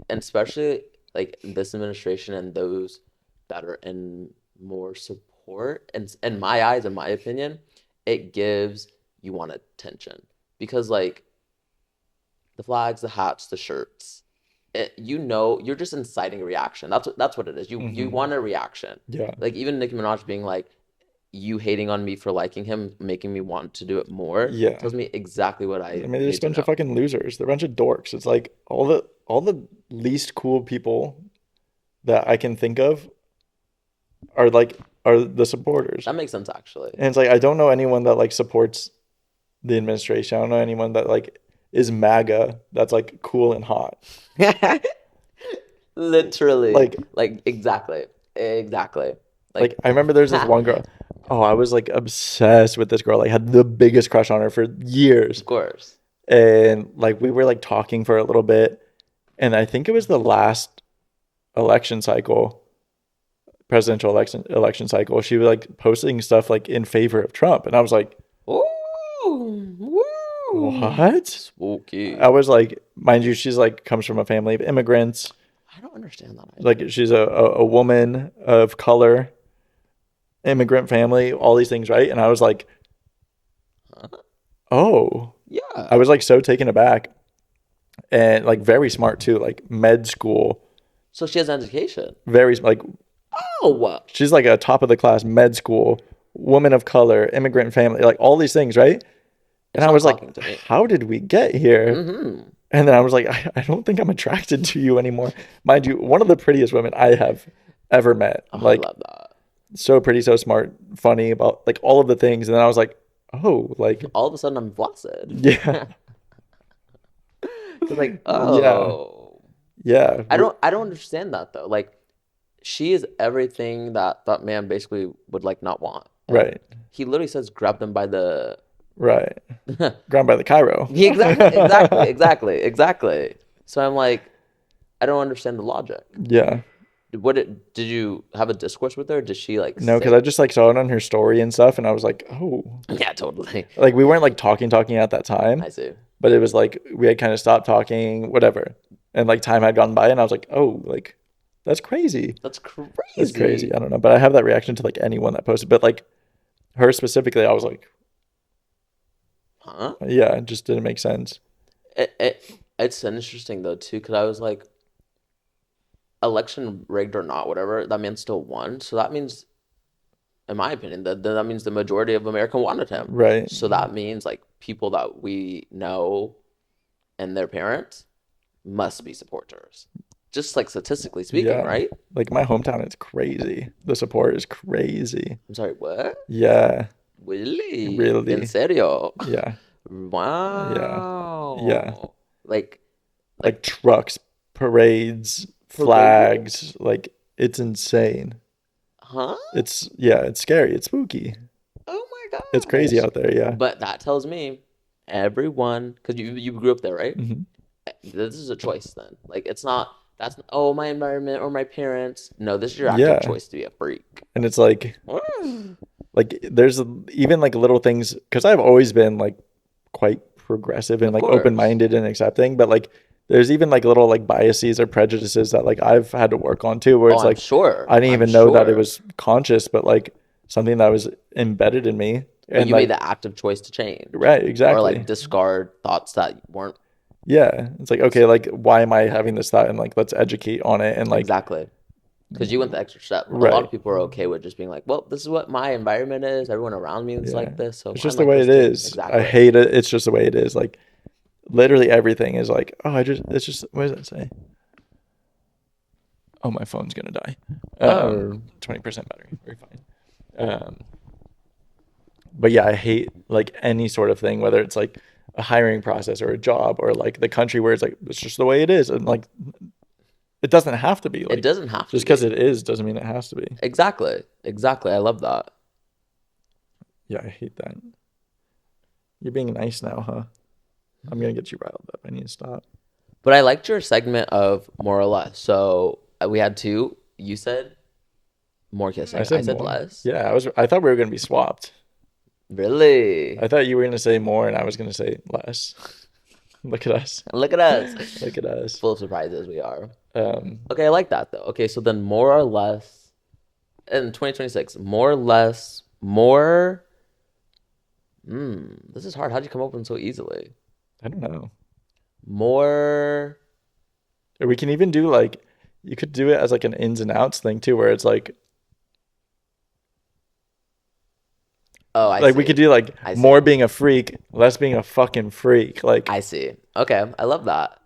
And especially like this administration and those that are in more support, and in my eyes, in my opinion, it gives you want attention, because like the flags, the hats, the shirts, you're just inciting a reaction. That's what it is. You want a reaction. Yeah. Like even Nicki Minaj being like, you hating on me for liking him, making me want to do it more. Yeah. Tells me exactly what I mean, there's a need to bunch of know. fucking losers. They're a bunch of dorks. It's like all the least cool people that I can think of are the supporters. That makes sense actually. And it's like I don't know anyone that like supports the administration. I don't know anyone that like is MAGA that's like cool and hot. Literally. Like exactly. Like I remember there's this one girl. Oh, I was like obsessed with this girl. Like had the biggest crush on her for years. Of course. And like we were like talking for a little bit, and I think it was the last election cycle, presidential election cycle. She was like posting stuff like in favor of Trump, and I was like, Ooh, what? Spooky. I was like, mind you, she's like comes from a family of immigrants. I don't understand that. Like she's a woman of color, immigrant family, all these things, right? And I was like, oh, yeah. I was like so taken aback, and like very smart too, like med school. So she has an education. Very like, oh, she's like a top of the class med school, woman of color, immigrant family, like all these things, right? And I was like, how did we get here? Mm-hmm. And then I was like, I don't think I'm attracted to you anymore. Mind you, one of the prettiest women I have ever met. Oh, like, I love that. So pretty, so smart, funny about like all of the things. And then I was like, oh, like all of a sudden I'm flaccid. Yeah. It's like, oh. Yeah. I don't understand that though. Like she is everything that that man basically would like not want. And right. He literally says grab them by the right. Ground by the Cairo. Exactly. So I'm like, I don't understand the logic. Yeah. Did you have a discourse with her? Did she like No, because I just like saw it on her story and stuff, and I was like, oh. Yeah, totally. Like we weren't like talking at that time. I see. But it was like we had kind of stopped talking, whatever. And like time had gone by, and I was like, oh, like that's crazy. That's crazy. That's crazy. I don't know. But I have that reaction to like anyone that posted. But like her specifically, I was like, huh? Yeah, it just didn't make sense. It's interesting though too, because I was like, election rigged or not, whatever, that man still won. So that means, in my opinion, that means the majority of America wanted him. Right. So that means like people that we know and their parents must be supporters. Just like statistically speaking, right? Like my hometown, it's crazy. The support is crazy. I'm sorry, what? Yeah. Really? Really. En serio? Yeah. Wow. Yeah. Like trucks, parades, flags, like it's insane. Huh? It's scary. It's spooky. Oh my god. It's crazy out there, yeah. But that tells me everyone, because you grew up there, right? Mm-hmm. This is a choice then. Like it's not my environment or my parents. No, this is your active choice to be a freak. And it's like like there's even like little things, because I've always been like quite progressive and like open-minded and accepting, but like there's even like little like biases or prejudices that like I've had to work on too, where it's like I didn't even know that it was conscious, but like something that was embedded in me. And you made the active choice to change. Right, exactly. Or like discard thoughts that weren't. Yeah. It's like, okay, like why am I having this thought, and like let's educate on it, and like exactly. Because you went the extra step. A Right. lot of people are okay with just being like, well, this is what my environment is. Everyone around me is Yeah. like this. So It's I'm just the like way this it too. is. Exactly. I hate it. It's just the way it is. Like literally everything is like, oh, it's just, what does that say? Oh, my phone's gonna die. Oh. 20% battery. Very fine. But yeah, I hate like any sort of thing, whether it's like a hiring process or a job or like the country where it's like it's just the way it is, and like it doesn't have to be. Like It doesn't have to just because be. it is doesn't mean it has to be. Exactly. Exactly. I love that. Yeah, I hate that. You're being nice now, huh? I'm gonna get you riled up. I need to stop. But I liked your segment of more or less. So we had two. You said more kissing. I said more. less. Yeah, I thought we were gonna be swapped. Really? I thought you were gonna say more and I was gonna say less. Look at us. Look at us. Look at us. Full of surprises we are. Um, Okay, I like that though. Okay, so then more or less in 2026, more or less, more. This is hard. How'd you come up with them so easily? I don't know. More. Or we can even do like you could do it as like an ins and outs thing too, where it's like Oh, I like see. we could do like I see. more being a freak, less being a fucking freak. Like I see. Okay, I love that.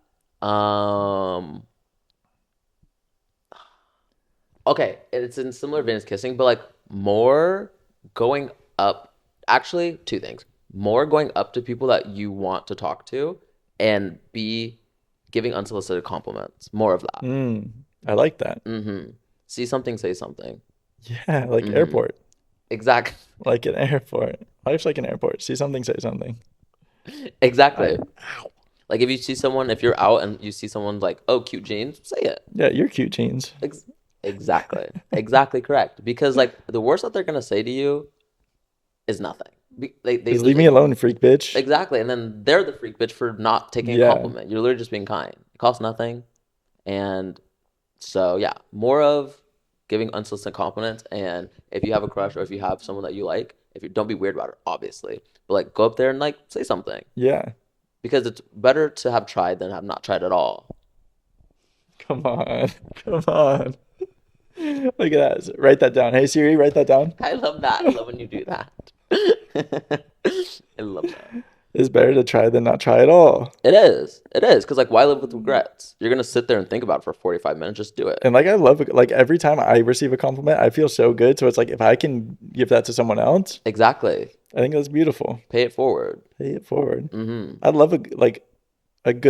Okay, it's in similar vein as kissing, but like more going up. Actually, two things. More going up to people that you want to talk to, and B, giving unsolicited compliments. More of that. I like that. See something, say something. Yeah, like airport. Exactly. Like an airport. Life's like an airport. See something, say something. Exactly. Like if you see someone, if you're out and you see someone like, oh, cute jeans, say it. Yeah, you're cute jeans. Exactly. Exactly correct. Because like the worst that they're gonna say to you is nothing. They Just leave me alone, freak bitch. Exactly. And then they're the freak bitch for not taking a compliment. You're literally just being kind. It costs nothing. And so yeah, more of giving unsolicited compliments. And if you have a crush or if you have someone that you like, if you don't be weird about it, obviously. But like go up there and like say something. Yeah. Because it's better to have tried than have not tried at all. Come on. Come on. Look at that. Write that down. Hey Siri, write that down. I love that. I love when you do that. I love that. It's better to try than not try at all. It is. It is. Because, like, why live with regrets? You're going to sit there and think about it for 45 minutes. Just do it. And like I love like every time I receive a compliment, I feel so good. So it's like if I can give that to someone else, Exactly. I think that's beautiful. Pay it forward. Pay it forward. I love a good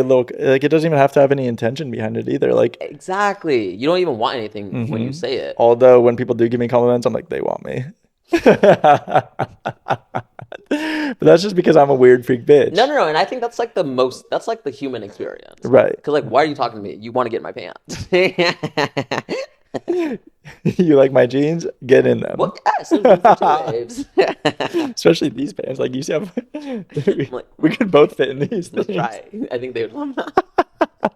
little like it doesn't even have to have any intention behind it either. Like Exactly. You don't even want anything when you say it. although when people do give me compliments, I'm like they want me. But that's just because I'm a weird freak bitch. No. And I think that's like that's like the human experience. Right. Because, like, why are you talking to me? You want to get in my pants. You like my jeans? Get in them. Well, yes, there's waves. Especially these pants. Like you see how Like, we could both fit in these let's things. try. I think they would love that.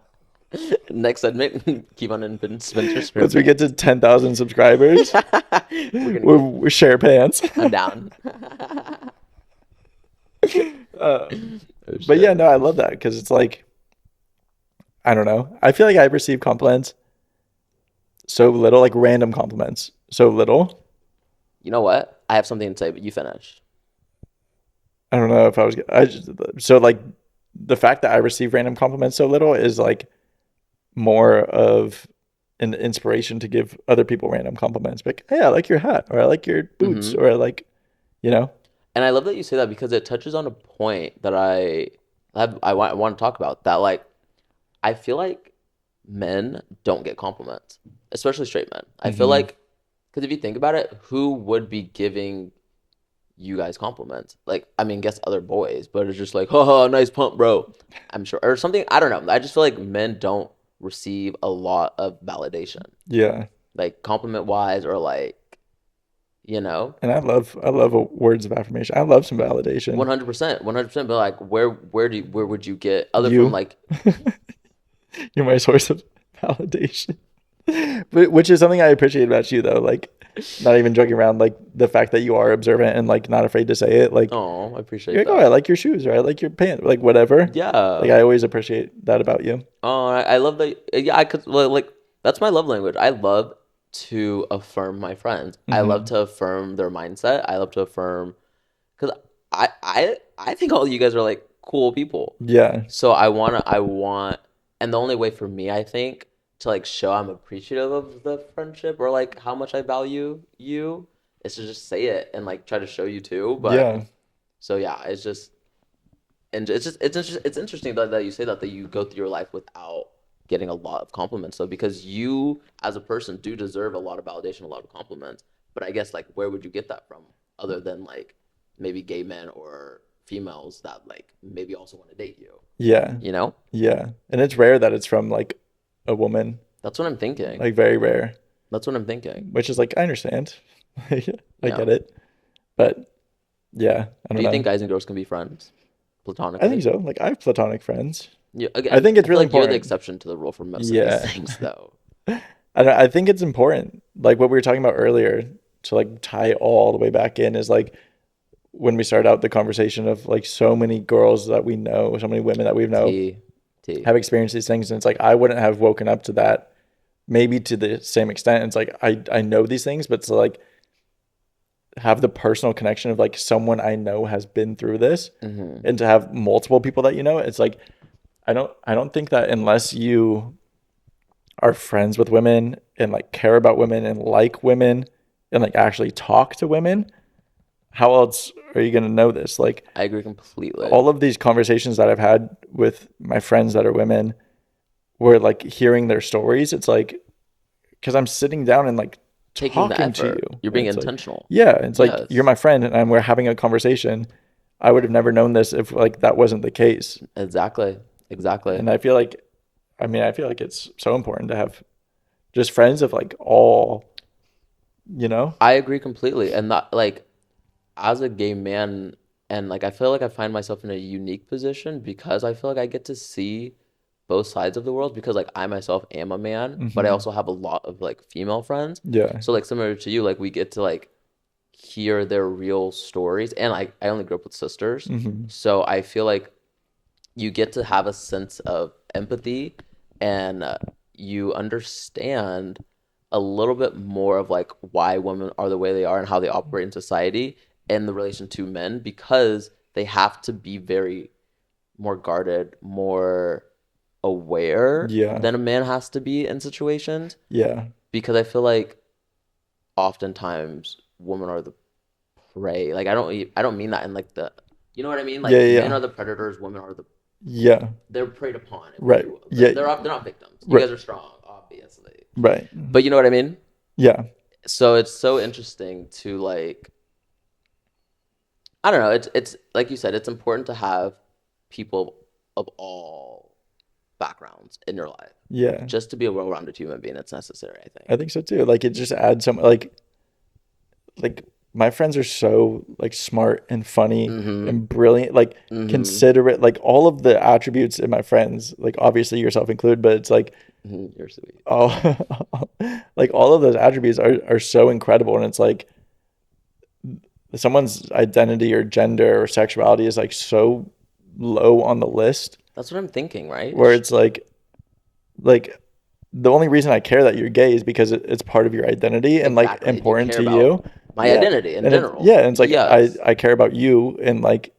Next segment, Keyvon and Spencer's. Once we get to 10,000 subscribers, we share pants. I'm down. But yeah, no, I love that because it's like, I don't know. I feel like I receive compliments so little, like random compliments, so little. You know what? I have something to say, but you finish. I don't know if so like the fact that I receive random compliments so little is like more of an inspiration to give other people random compliments. Like, hey, I like your hat, or I like your boots, or I like, you know. And I love that you say that because it touches on a point that I want to talk about. That like, I feel like men don't get compliments, especially straight men. I feel like, because if you think about it, who would be giving you guys compliments? Like, I mean, guess other boys, but it's just like, haha, nice pump, bro. I'm sure, or something. I don't know. I just feel like men don't receive a lot of validation. Yeah. Like compliment wise, or like, you know. And I love words of affirmation. I love some validation. 100%, 100%. But like, where would you get other You. from like? You're my source of validation. Which is something I appreciate about you, though. Like, not even joking around. Like the fact that you are observant and like not afraid to say it. Like, Oh, I appreciate you're like, that. oh, I like your shoes, or I like your pants, like whatever. Yeah. Like I always appreciate that about you. Oh, I love that. Yeah, I could like that's my love language. I love to affirm my friends. I love Hmm. to affirm their mindset. I love to affirm because I think all you guys are like cool people. Yeah. So I want, and the only way for me, I think, to like show I'm appreciative of the friendship or like how much I value you is to just say it and like try to show you too. But Yeah. so yeah, it's just, and it's interesting that you say that you go through your life without getting a lot of compliments. So because you as a person do deserve a lot of validation, a lot of compliments. But I guess like where would you get that from other than like maybe gay men or females that like maybe also want to date you? Yeah. You know? Yeah. And it's rare that it's from like a woman, That's what I'm thinking. like very rare, That's what I'm thinking. which is like, I understand. I Yeah. get it. But yeah, I Do don't you think know. guys and girls can be friends I think platonically? so. Like I have platonic friends. Yeah, I again, think it's I feel really like you're the important. exception to the rule for most of these Yeah. things, though. I think it's important. Like what we were talking about earlier to like tie all the way back in is like when we started out the conversation of like so many girls that we know, so many women that we know T, T. have experienced these things. And it's like, I wouldn't have woken up to that maybe to the same extent. It's like, I know these things, but to like have the personal connection of like someone I know has been through this Mm-hmm. and to have multiple people that you know, it's like, I don't think that unless you are friends with women and like care about women and like women and like actually talk to women, how else are you going to know this? Like I agree completely. all of these conversations that I've had with my friends that are women, where like hearing their stories, it's like, because I'm sitting down and like Taking the talking to effort. you. You're And being it's like, intentional. yeah, it's like you're Yes, my friend and we're having a conversation. I would have never known this if like that wasn't the case. exactly. Exactly. And I feel like, I mean, I feel like it's so important to have just friends of like all, you know? I agree completely. And that, like, as a gay man, and like, I feel like I find myself in a unique position because I feel like I get to see both sides of the world because, like, I myself am a man, but I Hmm. also have a lot of like female friends. Yeah. So, like, similar to you, like, we get to like hear their real stories. And like, I only grew up with sisters. Hmm. So I feel like you get to have a sense of empathy and you understand a little bit more of like why women are the way they are and how they operate in society in the relation to men because they have to be very more guarded, more aware Yeah. than a man has to be in situations Yeah. because I feel like oftentimes women are the prey. Like I don't mean that in like the you know what I mean? Yeah. Like men Yeah. are the predators, women are the Yeah. they're preyed upon, if Right. you will. Yeah. They're not victims. You Right. guys are strong, obviously. Right. But you know what I mean? Yeah. So it's so interesting to like I don't know, it's like you said, it's important to have people of all backgrounds in your life. Yeah. Just to be a well-rounded human being, it's necessary, I I think. think so too. Like it just adds some like my friends are so like smart and funny Mm-hmm. and brilliant, like Mm-hmm. considerate, like all of the attributes in my friends, like obviously yourself included, but it's like Mm-hmm. You're sweet. all like all of those attributes are so incredible. And it's like someone's identity or gender or sexuality is like so low on the list That's what I'm thinking, right? where it's like the only reason I care that you're gay is because it's part of your identity and like Exactly. You important care to about you. my Yeah. identity in And it's general. yeah, and it's like Yes. I care about you and like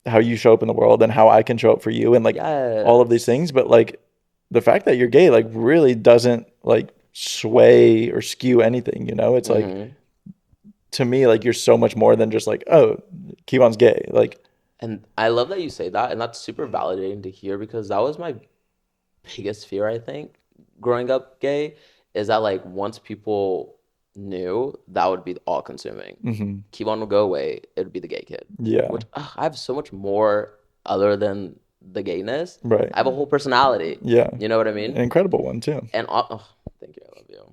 how you show up in the world and how I can show up for you and like all of these Yes. things. But like the fact that you're gay like really doesn't like sway or skew anything, you know? It's like Mm-hmm. to me, like you're so much more than just like, oh, Keyvon's gay. Like, And I love that you say that, and that's super validating to hear because that was my biggest fear, I think, growing up gay, is that like once people knew, that would be all consuming. hmm. Keyvon would go away, it would be the gay kid, Yeah, which I have so much more other than the gayness. right. I have a whole personality. Yeah, You know what I an mean? incredible one too. And oh, thank you, I love you.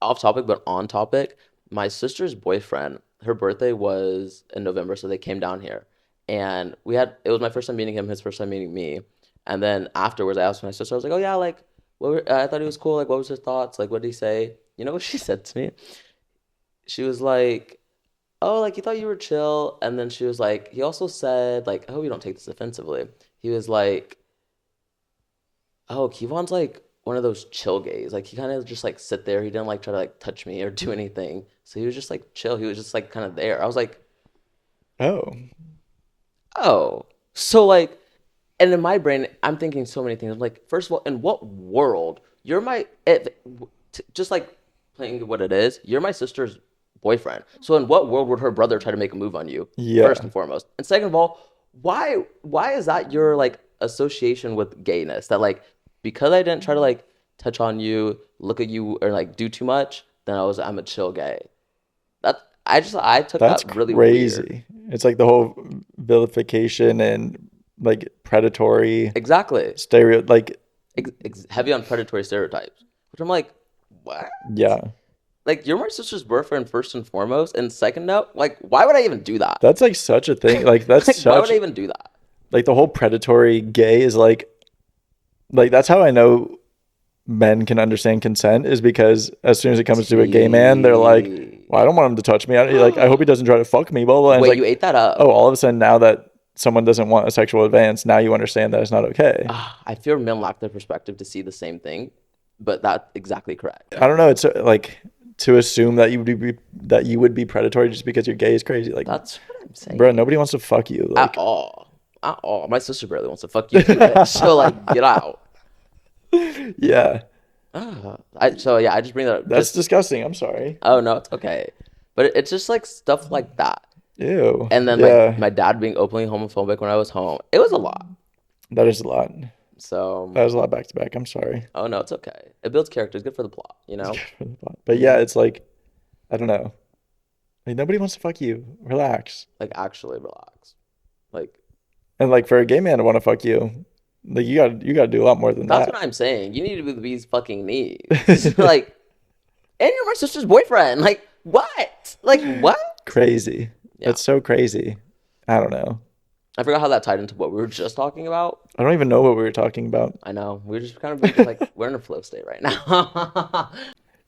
Off topic, but on topic, my sister's boyfriend, her birthday was in November, so they came down here. And it was my first time meeting him, his first time meeting me. And then afterwards, I asked my sister, I was like, oh, yeah, like, I thought he was cool. Like, what was his thoughts? Like, what did he say? You know what she said to me? She was like, oh, like, he thought you were chill. And then she was like, he also said, like, I hope you don't take this offensively. He was like, oh, Keyvon's like one of those chill gays. Like he kind of just like sit there. He didn't like try to like touch me or do anything. So he was just like chill. He was just like kind of there. I was like, Oh, oh, so like, and in my brain, I'm thinking so many things. I'm like, first of all, in what world you're my just like playing what it is, you're my sister's boyfriend. So in what world would her brother try to make a move on you? yeah. First and foremost, and second of all, why is that your like association with gayness? That like because I didn't try to like touch on you, look at you, or like do too much, then I'm a chill gay. That I took That's that really weird. crazy. It's like the whole vilification and like predatory Exactly. stereo. Like, Heavy on predatory stereotypes, which I'm like, what? yeah, Like, you're my sister's boyfriend first and foremost, and second note, like, why would I even do that? that's like such a thing. Like, that's Like, why would such I even do that? like the whole predatory gay is like that's how I know men can understand consent is because as soon as it comes to a gay man, they're like, well, I don't want him to touch me. I hope he doesn't try to fuck me. Blah blah. blah. And Wait, it's like, you ate that up? oh, all of a sudden now that someone doesn't want a sexual advance, now you understand that it's not okay. I fear men lack the perspective to see the same thing, but that's exactly correct. I don't know. It's like to assume that you would be predatory just because you're gay is crazy. Like, That's what I'm saying. bro, nobody wants to fuck you. Like, At all. At all. My sister barely wants to fuck you, too, so like, get out. yeah, I just bring that up. that's disgusting. I'm sorry. Oh no, it's okay. But it's just like stuff like that. Ew. And then yeah, my dad being openly homophobic when I was home. It was a lot. that is a lot. So That was a lot back to back. I'm sorry. oh no, it's okay. It builds character. It's good for the plot, you know? But yeah, it's like, I don't know. Like, nobody wants to fuck you. Relax. Like actually relax. Like And like for a gay man to want to fuck you, like you gotta do a lot more than that's that. what I'm saying. You need to be these fucking needs. Like, and you're my sister's boyfriend. Like what? Like what? Crazy. Yeah. That's so crazy. I don't know. I forgot how that tied into what we were just talking about. I don't even know what we were talking about. I know. We were just kind of being like we're in a flow state right now.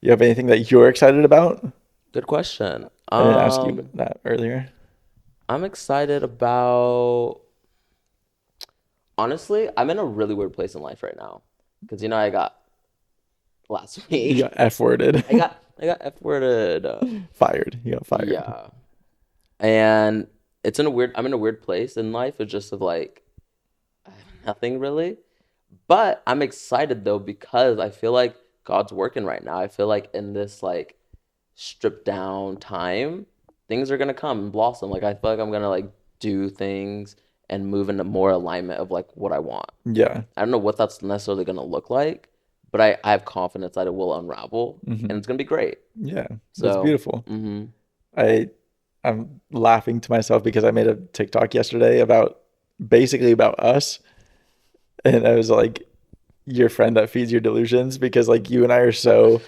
You have anything that you're excited about? Good question. I didn't ask you that earlier. I'm excited about. Honestly, I'm in a really weird place in life right now because I got last week. You got F-worded. I got F-worded. Fired. You got fired. Yeah, and I'm in a weird place in life. It's just of like nothing really, but I'm excited though because I feel like God's working right now. I feel like in this like stripped down time, things are gonna come and blossom. Like I feel like I'm gonna like do things and move into more alignment of like what I want. Yeah. I don't know what that's necessarily gonna look like, but I have confidence that it will unravel and it's gonna be great. Yeah. That's So, beautiful. I'm laughing to myself because I made a TikTok yesterday about us. And I was like, your friend that feeds your delusions, because like you and I are so,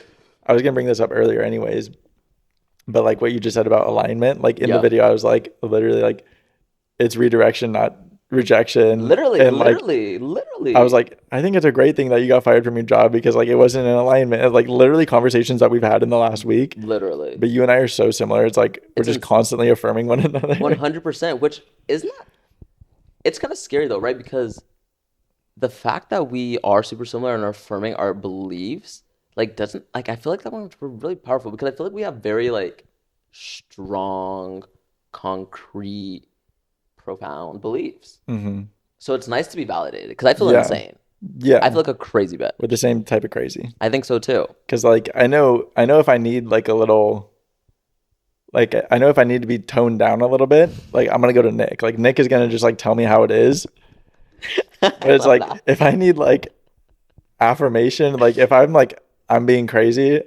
I was gonna bring this up earlier anyways, but like what you just said about alignment, like in the video, I was like, literally like it's redirection, not rejection. Literally, and like, literally. I was like, I think it's a great thing that you got fired from your job because like it wasn't in alignment. And, like literally conversations that we've had in the last week. Literally. But you and I are so similar. It's like we're just constantly affirming one another. 100%, which isn't that, it's kind of scary though, right? Because the fact that we are super similar and are affirming our beliefs, like doesn't, like I feel like that one's really powerful because I feel like we have very like strong, concrete, profound beliefs. So it's nice to be validated because I feel insane. Yeah. I feel like a crazy bitch. We're the same type of crazy. I think so too. Because like I know if I need like a little, like I know if I need to be toned down a little bit, like I'm gonna go to Nick. Like Nick is gonna just like tell me how it is. But it's like that. If I need like affirmation, like if I'm being crazy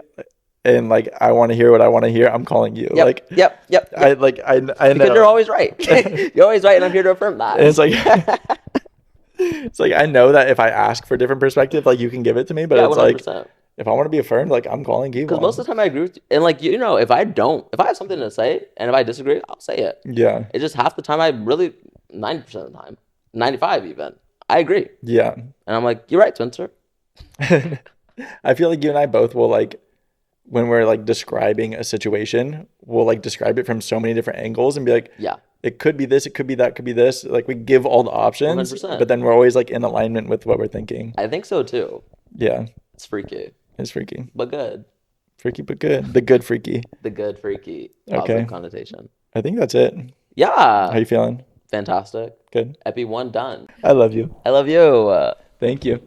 and like I want to hear what I want to hear, I'm calling you. Yep. I know because you're always right. You're always right, and I'm here to affirm that. And it's like it's like I know that if I ask for a different perspective, like you can give it to me, but it's 100%. Like if I want to be affirmed, like I'm calling Keyvon. Because most of the time I agree with you, and like if I have something to say, and if I disagree, I'll say it. Yeah. It's just half the time 90% of the time, 95 even, I agree. Yeah. And I'm like, you're right, Spencer. I feel like you and I both will like, when we're like describing a situation, we'll like describe it from so many different angles and be like, yeah, it could be this, it could be that, could be this. Like we give all the options, 100%. But then we're always like in alignment with what we're thinking. I think so too. Yeah. It's freaky, It's freaky. but good. Freaky but good. The good freaky. The good freaky Okay. positive connotation. I think that's it. How Yeah, you feeling? fantastic. Good. Epi 1 done. I love you. I love you. Thank you.